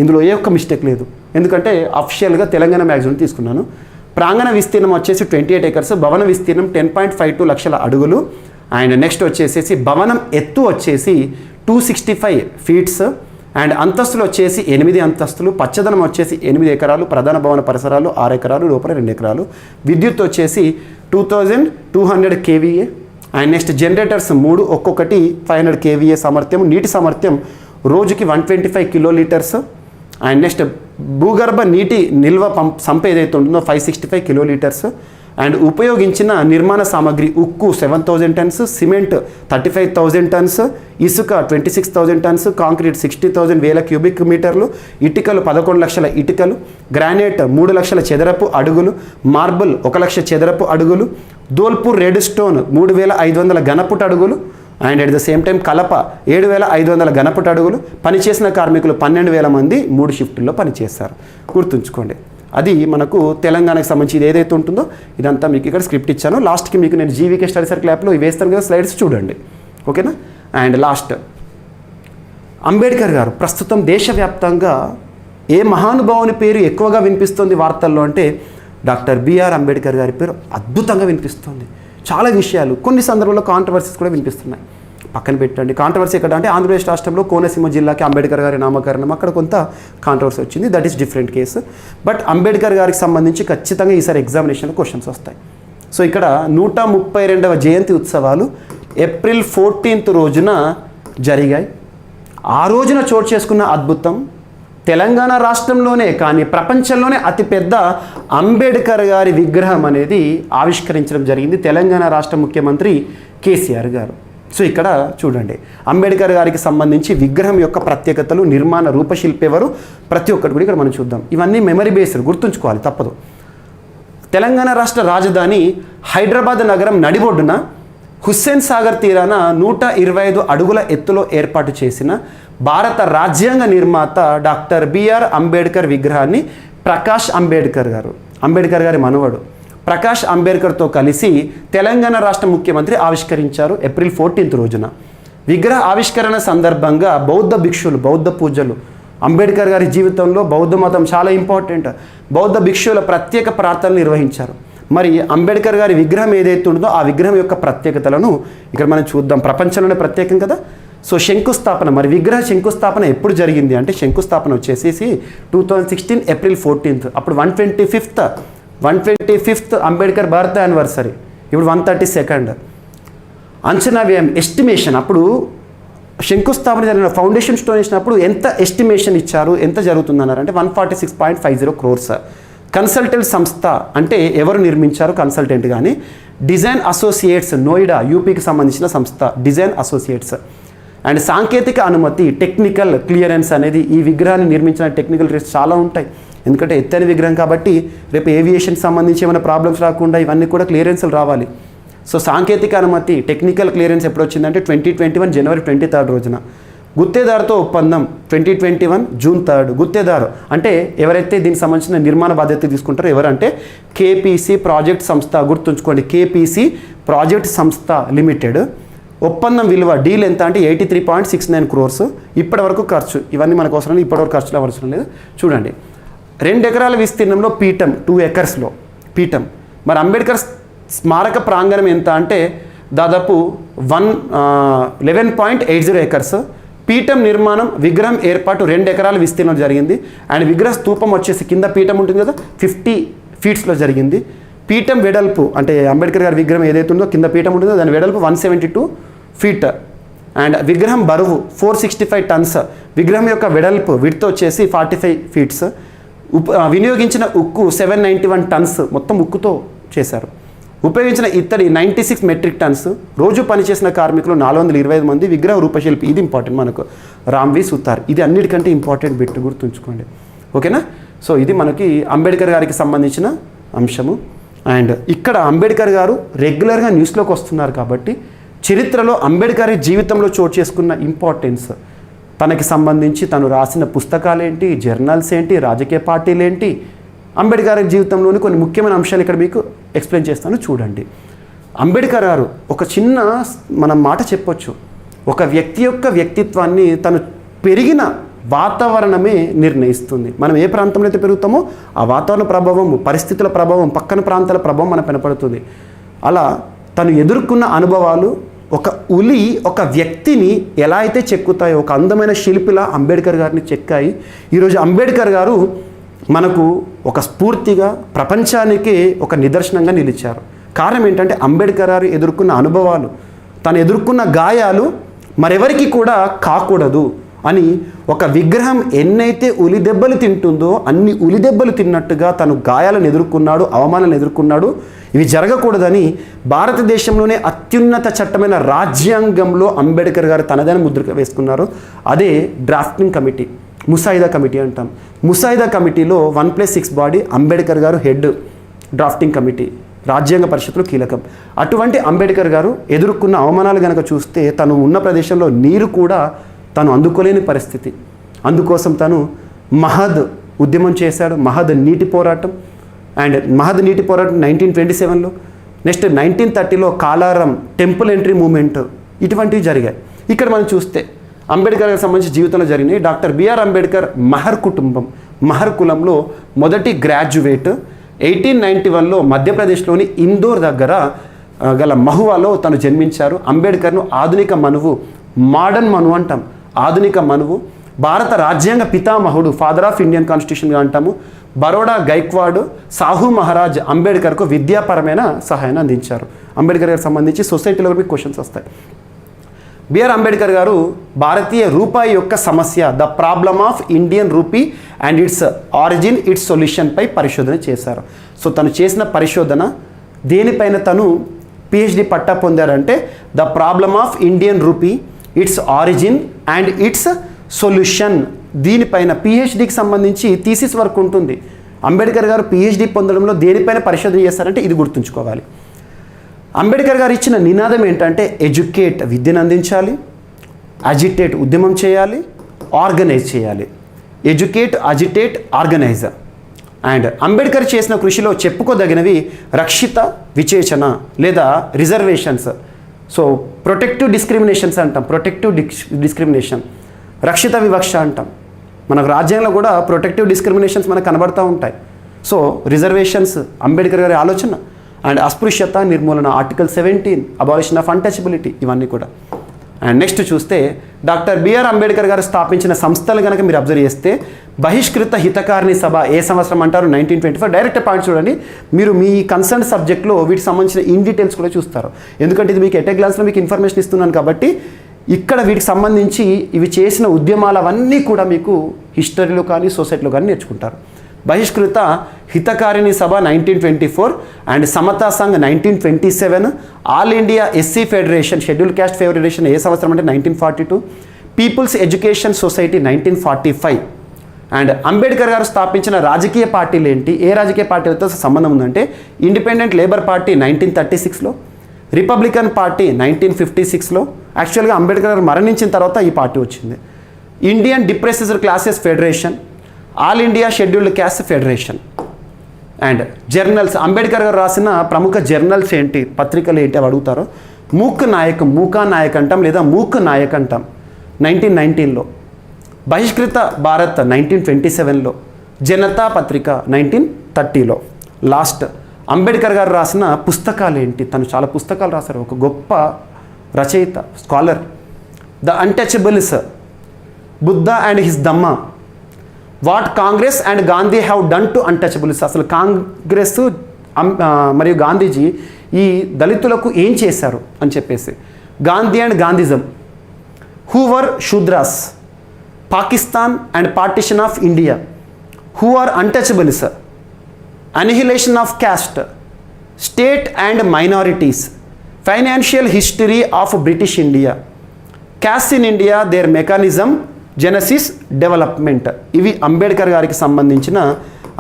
ఇందులో ఏ ఒక్క మిస్టేక్ లేదు, ఎందుకంటే అఫీషియల్గా తెలంగాణ మ్యాగజిన్ తీసుకున్నాను. ప్రాంగణ విస్తీర్ణం వచ్చేసి 28 ఎకర్స్, భవన విస్తీర్ణం 10.52 లక్షల అడుగులు. అండ్ నెక్స్ట్ వచ్చేసేసి భవనం ఎత్తు వచ్చేసి 265 ఫీట్స్. అండ్ అంతస్తులు వచ్చేసి 8 అంతస్తులు. పచ్చదనం వచ్చేసి 8 ఎకరాలు. ప్రధాన భవన పరిసరాలు 6 ఎకరాలు, లోపల 2 ఎకరాలు. విద్యుత్ వచ్చేసి 2200 కేవీఏ. అండ్ నెక్స్ట్ జనరేటర్స్ 3, ఒక్కొక్కటి 500 కేవీఏ సామర్థ్యం. నీటి సామర్థ్యం రోజుకి 125 కిలోలీటర్స్. అండ్ నెక్స్ట్ భూగర్భ నీటి నిల్వ సంప ఏదైతే ఉంటుందో 565 కిలోలీటర్స్. అండ్ ఉపయోగించిన నిర్మాణ సామాగ్రి ఉక్కు 7,000 టన్స్, సిమెంట్ 35,000 టన్స్, ఇసుక 26,000 టన్స్, కాంక్రీట్ 60,000 వేల క్యూబిక్ మీటర్లు, ఇటుకలు 11 లక్షల ఇటుకలు, గ్రానైట్ 3 లక్షల చదరపు అడుగులు, మార్బుల్ 1 లక్ష చదరపు అడుగులు, ధోల్పూర్ రెడ్ స్టోన్ 3,500 ఘనపుట అడుగులు. And at the same time కలప 7,500 ఘనపుట అడుగులు. పనిచేసిన కార్మికులు 12,000 మంది 3 షిఫ్టుల్లో పనిచేస్తారు, గుర్తుంచుకోండి. అది మనకు తెలంగాణకు సంబంధించి ఇది ఏదైతే ఉంటుందో ఇదంతా మీకు ఇక్కడ స్క్రిప్ట్ ఇచ్చాను. లాస్ట్కి మీకు నేను జీవీకే స్టడీ సర్కిల్ యాప్లో వేస్తాను కదా, స్లైడ్స్ చూడండి, ఓకేనా. అండ్ లాస్ట్ అంబేద్కర్ గారు ప్రస్తుతం దేశవ్యాప్తంగా ఏ మహానుభావుని పేరు ఎక్కువగా వినిపిస్తుంది వార్తల్లో అంటే డాక్టర్ బిఆర్ అంబేద్కర్ గారి పేరు అద్భుతంగా వినిపిస్తుంది. చాలా విషయాలు, కొన్ని సందర్భాల్లో కాంట్రవర్సీస్ కూడా వినిపిస్తున్నాయి. పక్కన పెట్టండి, కాంట్రవర్సీ ఎక్కడ అంటే ఆంధ్రప్రదేశ్ రాష్ట్రంలో కోనసీమ జిల్లాకి అంబేద్కర్ గారి నామకరణం, అక్కడ కొంత కాంట్రవర్సీ వచ్చింది, that is different case. But Ambedkar గారికి సంబంధించి ఖచ్చితంగా ఈసారి ఎగ్జామినేషన్లో క్వశ్చన్స్ వస్తాయి. సో ఇక్కడ 132వ జయంతి ఉత్సవాలు ఏప్రిల్ 14th రోజున జరిగాయి. ఆ రోజున చోటు చేసుకున్న అద్భుతం తెలంగాణ రాష్ట్రంలోనే కానీ ప్రపంచంలోనే అతిపెద్ద అంబేద్కర్ గారి విగ్రహం అనేది ఆవిష్కరించడం జరిగింది తెలంగాణ రాష్ట్ర ముఖ్యమంత్రి కేసీఆర్ గారు. సో ఇక్కడ చూడండి అంబేద్కర్ గారికి సంబంధించి విగ్రహం యొక్క ప్రత్యేకతలు, నిర్మాణ రూపశిల్పి ఎవరు, ప్రతి ఒక్కటి కూడా ఇక్కడ మనం చూద్దాం. ఇవన్నీ మెమరీ బేస్డ్, గుర్తుంచుకోవాలి తప్పదు. తెలంగాణ రాష్ట్ర రాజధాని హైదరాబాద్ నగరం నడిబొడ్డున హుస్సేన్ సాగర్ తీరాన 125 అడుగుల ఎత్తులో ఏర్పాటు చేసిన భారత రాజ్యాంగ నిర్మాత డాక్టర్ బిఆర్ అంబేద్కర్ విగ్రహాన్ని ప్రకాష్ అంబేద్కర్ గారి మనవడు ప్రకాష్ అంబేద్కర్తో కలిసి తెలంగాణ రాష్ట్ర ముఖ్యమంత్రి ఆవిష్కరించారు ఏప్రిల్ 14th రోజున. విగ్రహ ఆవిష్కరణ సందర్భంగా బౌద్ధ భిక్షులు, బౌద్ధ పూజలు, అంబేద్కర్ గారి జీవితంలో బౌద్ధ మతం చాలా ఇంపార్టెంట్, బౌద్ధ భిక్షువుల ప్రత్యేక ప్రార్థనలు నిర్వహించారు. మరి అంబేద్కర్ గారి విగ్రహం ఏదైతే ఉంటుందో ఆ విగ్రహం యొక్క ప్రత్యేకతలను ఇక్కడ మనం చూద్దాం. ప్రపంచంలోనే ప్రత్యేకం కదా. సో శంకుస్థాపన, మరి విగ్రహ శంకుస్థాపన ఎప్పుడు జరిగింది అంటే శంకుస్థాపన వచ్చేసి 2016 ఏప్రిల్ 14th. అప్పుడు 125th అంబేద్కర్ బర్త్ యానివర్సరీ, ఇప్పుడు 132nd. అంచనా వ్యయం ఎస్టిమేషన్, అప్పుడు శంకుస్థాపన జరిగిన ఫౌండేషన్ స్టోన్ వేసినప్పుడు ఎంత ఎస్టిమేషన్ ఇచ్చారు, ఎంత జరుగుతుందన్నారు అంటే 146.50 crores. కన్సల్టెంట్ సంస్థ అంటే ఎవరు నిర్మించారు కన్సల్టెంట్ కానీ, డిజైన్ అసోసియేట్స్ నోయిడా యూపీకి సంబంధించిన సంస్థ డిజైన్ అసోసియేట్స్. అండ్ సాంకేతిక అనుమతి టెక్నికల్ క్లియరెన్స్ అనేది ఈ విగ్రహాన్ని నిర్మించిన టెక్నికల్ రిస్క్ చాలా ఉంటాయి, ఎందుకంటే ఎత్తైన విగ్రహం కాబట్టి రేపు ఏవియేషన్కి సంబంధించి ఏమైనా ప్రాబ్లమ్స్ రాకుండా ఇవన్నీ కూడా క్లియరెన్స్లు రావాలి. సో సాంకేతిక అనుమతి టెక్నికల్ క్లియరెన్స్ ఎప్పుడు వచ్చిందంటే 2021 జనవరి 23 రోజున. గుత్తేదారుతో ఒప్పందం 2021 జూన్ 3. గుత్తేదారు అంటే ఎవరైతే దీనికి సంబంధించిన నిర్మాణ బాధ్యత తీసుకుంటారో ఎవరంటే కేపీసీ ప్రాజెక్ట్ సంస్థ, గుర్తుంచుకోండి కేపీసీ ప్రాజెక్ట్ సంస్థ లిమిటెడ్. ఒప్పందం విలువ డీల్ ఎంత అంటే 83.69 crores. ఇప్పటి వరకు ఖర్చు ఇవన్నీ మనకు అవసరం లేదు, ఇప్పటివరకు ఖర్చులు అవసరం లేదు. చూడండి 2 ఎకరాల విస్తీర్ణంలో పీఠం, 2 acresలో పీఠం. మరి అంబేద్కర్ స్మారక ప్రాంగణం ఎంత అంటే దాదాపు 11.80 acres. పీఠం నిర్మాణం విగ్రహం ఏర్పాటు 2 ఎకరాల విస్తీర్ణం జరిగింది. అండ్ విగ్రహ స్తూపం వచ్చేసి కింద పీఠం ఉంటుంది కదా 50 feet జరిగింది. పీఠం వెడల్పు అంటే అంబేద్కర్ గారి విగ్రహం ఏదైతే ఉందో కింద పీఠం ఉంటుందో దాని వెడల్పు 172 feet. అండ్ విగ్రహం బరువు 465 tons. విగ్రహం యొక్క వెడల్పు విడ్త్ వచ్చేసి 45 feet. వినియోగించిన ఉక్కు 791 tons, మొత్తం ఉక్కుతో చేశారు. ఉపయోగించిన ఇత్తడి 96 metric tons. రోజు పనిచేసిన కార్మికులు 425 మంది. విగ్రహ రూపశిల్పి, ఇది ఇంపార్టెంట్ మనకు, రామ్వి సుతార్. ఇది అన్నిటికంటే ఇంపార్టెంట్ బిట్, గుర్తుంచుకోండి, ఓకేనా. సో ఇది మనకి అంబేద్కర్ గారికి సంబంధించిన అంశము. అండ్ ఇక్కడ అంబేద్కర్ గారు రెగ్యులర్గా న్యూస్లోకి వస్తున్నారు కాబట్టి చరిత్రలో అంబేద్కర్ జీవితంలో చోటు చేసుకున్న ఇంపార్టెన్స్, తనకి సంబంధించి తను రాసిన పుస్తకాలు ఏంటి, జర్నల్స్ ఏంటి, రాజకీయ పార్టీలు ఏంటి, అంబేద్కర్ జీవితంలోని కొన్ని ముఖ్యమైన అంశాలు ఇక్కడ మీకు ఎక్స్ప్లెయిన్ చేస్తాను, చూడండి. అంబేద్కర్ గారు ఒక చిన్న మనం మాట చెప్పొచ్చు, ఒక వ్యక్తి యొక్క వ్యక్తిత్వాన్ని తను పెరిగిన వాతావరణమే నిర్ణయిస్తుంది. మనం ఏ ప్రాంతంలో అయితే పెరుగుతామో ఆ వాతావరణ ప్రభావం, పరిస్థితుల ప్రభావం, పక్కన ప్రాంతాల ప్రభావం మనకు కనపడుతుంది. అలా తను ఎదుర్కొన్న అనుభవాలు ఒక ఉలి ఒక వ్యక్తిని ఎలా అయితే చెక్కుతాయో, ఒక అందమైన శిల్పిలా అంబేద్కర్ గారిని చెక్కాయి. ఈరోజు అంబేద్కర్ గారు మనకు ఒక స్ఫూర్తిగా ప్రపంచానికి ఒక నిదర్శనంగా నిలిచారు. కారణం ఏంటంటే అంబేద్కర్ గారు ఎదుర్కొన్న అనుభవాలు, తను ఎదుర్కొన్న గాయాలు మరెవరికి కూడా కాకూడదు అని, ఒక విగ్రహం ఎన్నైతే ఉలి దెబ్బలు తింటుందో అన్ని ఉలి దెబ్బలు తిన్నట్టుగా తను గాయాలను ఎదుర్కొన్నాడు, అవమానాలను ఎదుర్కొన్నాడు. ఇవి జరగకూడదని భారతదేశంలోనే అత్యున్నత చట్టమైన రాజ్యాంగంలో అంబేద్కర్ గారు తనదైన ముద్ర వేసుకున్నారు. అదే డ్రాఫ్టింగ్ కమిటీ, ముసాయిదా కమిటీ అంటాం. ముసాయిదా కమిటీలో 1+6 బాడీ, అంబేద్కర్ గారు హెడ్. డ్రాఫ్టింగ్ కమిటీ రాజ్యాంగ పరిషత్తులో కీలకం. అటువంటి అంబేద్కర్ గారు ఎదుర్కొన్న అవమానాలు కనుక చూస్తే తను ఉన్న ప్రదేశంలో నీరు కూడా తను అందుకోలేని పరిస్థితి. అందుకోసం తను మహద్ ఉద్యమం చేశాడు, మహద్ నీటి పోరాటం. అండ్ మహద్ నీటి పోరాటం 1927లో. నెక్స్ట్ 1930లో కాలారం టెంపుల్ ఎంట్రీ మూమెంట్, ఇటువంటివి జరిగాయి. ఇక్కడ మనం చూస్తే అంబేద్కర్ గారికి సంబంధించి జీవితంలో జరిగినాయి. డాక్టర్ బిఆర్ అంబేద్కర్ మహర్ కుటుంబం, మహర్ కులంలో మొదటి గ్రాడ్యుయేట్. 1891లో మధ్యప్రదేశ్లోని ఇందోర్ దగ్గర గల మహువాలో తను జన్మించారు. అంబేద్కర్ను ఆధునిక మనువు, మోడర్న్ మనువు అంటాం, ఆధునిక మనువు. భారత రాజ్యాంగ పితామహుడు, ఫాదర్ ఆఫ్ ఇండియన్ కాన్స్టిట్యూషన్గా అంటాము. బరోడా గైక్వాడ్ సాహు మహారాజ్ అంబేద్కర్కు విద్యాపరమైన సహాయాన్ని అందించారు. అంబేద్కర్ గారికి సంబంధించి సొసైటీలో మీకు క్వశ్చన్స్ వస్తాయి. బిఆర్ అంబేద్కర్ గారు భారతీయ రూపాయి యొక్క సమస్య, the problem of Indian rupee and its origin, it's solution పై పరిశోధన చేశారు. సో తను చేసిన పరిశోధన దేనిపైన తను PhD patta పొందారంటే the problem of Indian rupee, its origin and it's solution. దీనిపైన పిహెచ్డికి సంబంధించి థీసిస్ వర్క్ ఉంటుంది. అంబేద్కర్ గారు పిహెచ్డి పొందడంలో దేనిపైన పరిశోధన చేస్తారంటే ఇది గుర్తుంచుకోవాలి. అంబేద్కర్ గారు ఇచ్చిన నినాదం ఏంటంటే ఎడ్యుకేట్, విద్యను అందించాలి, అజిటేట్, ఉద్యమం చేయాలి, ఆర్గనైజ్ చేయాలి. Educate, agitate, organise. And Ambedkar చేసిన కృషిలో చెప్పుకోదగినవి రక్షిత విచేచన లేదా రిజర్వేషన్స్. సో ప్రొటెక్టివ్ డిస్క్రిమినేషన్స్ అంటాం, ప్రొటెక్టివ్ డిస్క్రిమినేషన్, రక్షిత వివక్ష అంటాం. మనకు రాజ్యాంగంలో కూడా ప్రొటెక్టివ్ డిస్క్రిమినేషన్స్ మనకు కనబడుతూ ఉంటాయి. సో రిజర్వేషన్స్ అంబేద్కర్ గారి ఆలోచన. అండ్ అస్పృశ్యత నిర్మూలన, ఆర్టికల్ 17, అబాలిషన్ ఆఫ్ అన్టచబిలిటీ, ఇవన్నీ కూడా. అండ్ నెక్స్ట్ చూస్తే డాక్టర్ బిఆర్ అంబేద్కర్ గారు స్థాపించిన సంస్థలు కనుక మీరు అబ్జర్వ్ చేస్తే బహిష్కృత హితకారిణి సభ ఏ సంవత్సరం అంటారు? 1924. డైరెక్ట్ పాయింట్ చూడండి, మీరు మీ కన్సర్న్ సబ్జెక్ట్లో వీటికి సంబంధించిన ఇన్ డీటెయిల్స్ కూడా చూస్తారు. ఎందుకంటే ఇది మీకు ఎటే క్లాస్లో మీకు ఇన్ఫర్మేషన్ ఇస్తున్నాను కాబట్టి ఇక్కడ వీటికి సంబంధించి ఇవి చేసిన ఉద్యమాలు అవన్నీ కూడా మీకు హిస్టరీలో కానీ సొసైటీలో కానీ నేర్చుకుంటారు. బహిష్కృత Hitakarini Sabha 1924 and Samata Sangh 1927, all India SC federation schedule caste federation ఏ సంవత్సరం అంటే 1942, people's education society 1945. And Ambedkar garu స్థాపించిన రాజకీయ పార్టీలు ఏంటి, ఏ రాజకీయ పార్టీలతో సంబంధం ఉందంటే ఇండిపెండెంట్ లేబర్ పార్టీ 1936లో, రిపబ్లికన్ పార్టీ 1956లో. యాక్చువల్గా అంబేద్కర్ గారు మరణించిన తర్వాత ఈ పార్టీ వచ్చింది. Indian depressed classes federation, all India scheduled caste federation. And journals, Ambedkar garu రాసిన ప్రముఖ జర్నల్స్ ఏంటి, పత్రికలు ఏంటి అవి అడుగుతారు. మూకా నాయక్ అంటాం లేదా మూక్ నాయక్ అంటాం 1919లో, బహిష్కృత భారత్ 1927లో, జనతా పత్రిక 1930లో. లాస్ట్ అంబేద్కర్ గారు రాసిన పుస్తకాలు ఏంటి, తను చాలా పుస్తకాలు రాశారు, ఒక గొప్ప రచయిత, scholar. The untouchables, Buddha and his Dhamma, what Congress and Gandhi have done to untouchables. అసలు కాంగ్రెస్ మరియు గాంధీజీ ఈ దళితులకు ఏం చేశారు అని చెప్పేసి. Gandhi and Gandhism, who were Shudras, Pakistan and partition of India, who are untouchables, annihilation of caste, state and minorities, financial history of British India, caste in India, their mechanism, genesis, development. ఇవి అంబేద్కర్ గారికి సంబంధించిన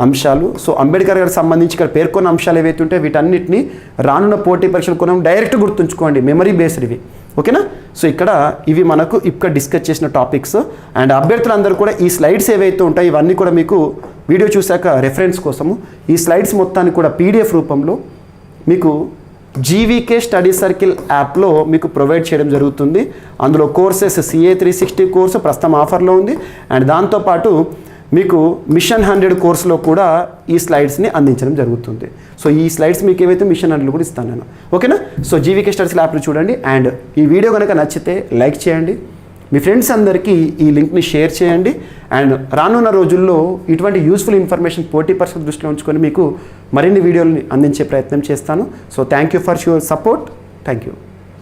అంశాలు. సో అంబేద్కర్ గారికి సంబంధించి ఇక్కడ పేర్కొన్న అంశాలు ఏవైతే ఉంటే వీటన్నిటిని రానున్న పోటీ పరీక్షలు కొనం డైరెక్ట్ గుర్తుంచుకోండి, మెమరీ బేస్డ్ ఇవి. ఓకేనా? సో ఇక్కడ ఇవి మనకు ఇక్కడ డిస్కస్ చేసిన టాపిక్స్. అండ్ అభ్యర్థులందరూ కూడా ఈ స్లైడ్స్ ఏవైతే ఉంటాయో ఇవన్నీ కూడా మీకు వీడియో చూశాక రెఫరెన్స్ కోసము ఈ స్లైడ్స్ మొత్తాన్ని కూడా PDF రూపంలో మీకు జీవీకే స్టడీ సర్కిల్ యాప్లో మీకు ప్రొవైడ్ చేయడం జరుగుతుంది. అందులో కోర్సెస్ CA 360 కోర్సు ప్రస్తుతం ఆఫర్లో ఉంది. అండ్ దాంతోపాటు మీకు మిషన్ 100 కోర్సులో కూడా ఈ స్లైడ్స్ని అందించడం జరుగుతుంది. సో ఈ స్లైడ్స్ మీకు ఏవైతే మిషన్ 100 కూడా ఇస్తాను నేను. ఓకేనా? సో జీవీకే స్టడీస్ యాప్లో చూడండి. అండ్ ఈ వీడియో కనుక నచ్చితే లైక్ చేయండి, మీ ఫ్రెండ్స్ అందరికీ ఈ లింక్ని షేర్ చేయండి. అండ్ రానున్న రోజుల్లో ఇటువంటి యూస్ఫుల్ ఇన్ఫర్మేషన్ పోటీ పరీక్షల దృష్టిలో ఉంచుకొని మీకు మరిన్ని వీడియోలని అందించే ప్రయత్నం చేస్తాను. So thank you for your support. Thank you.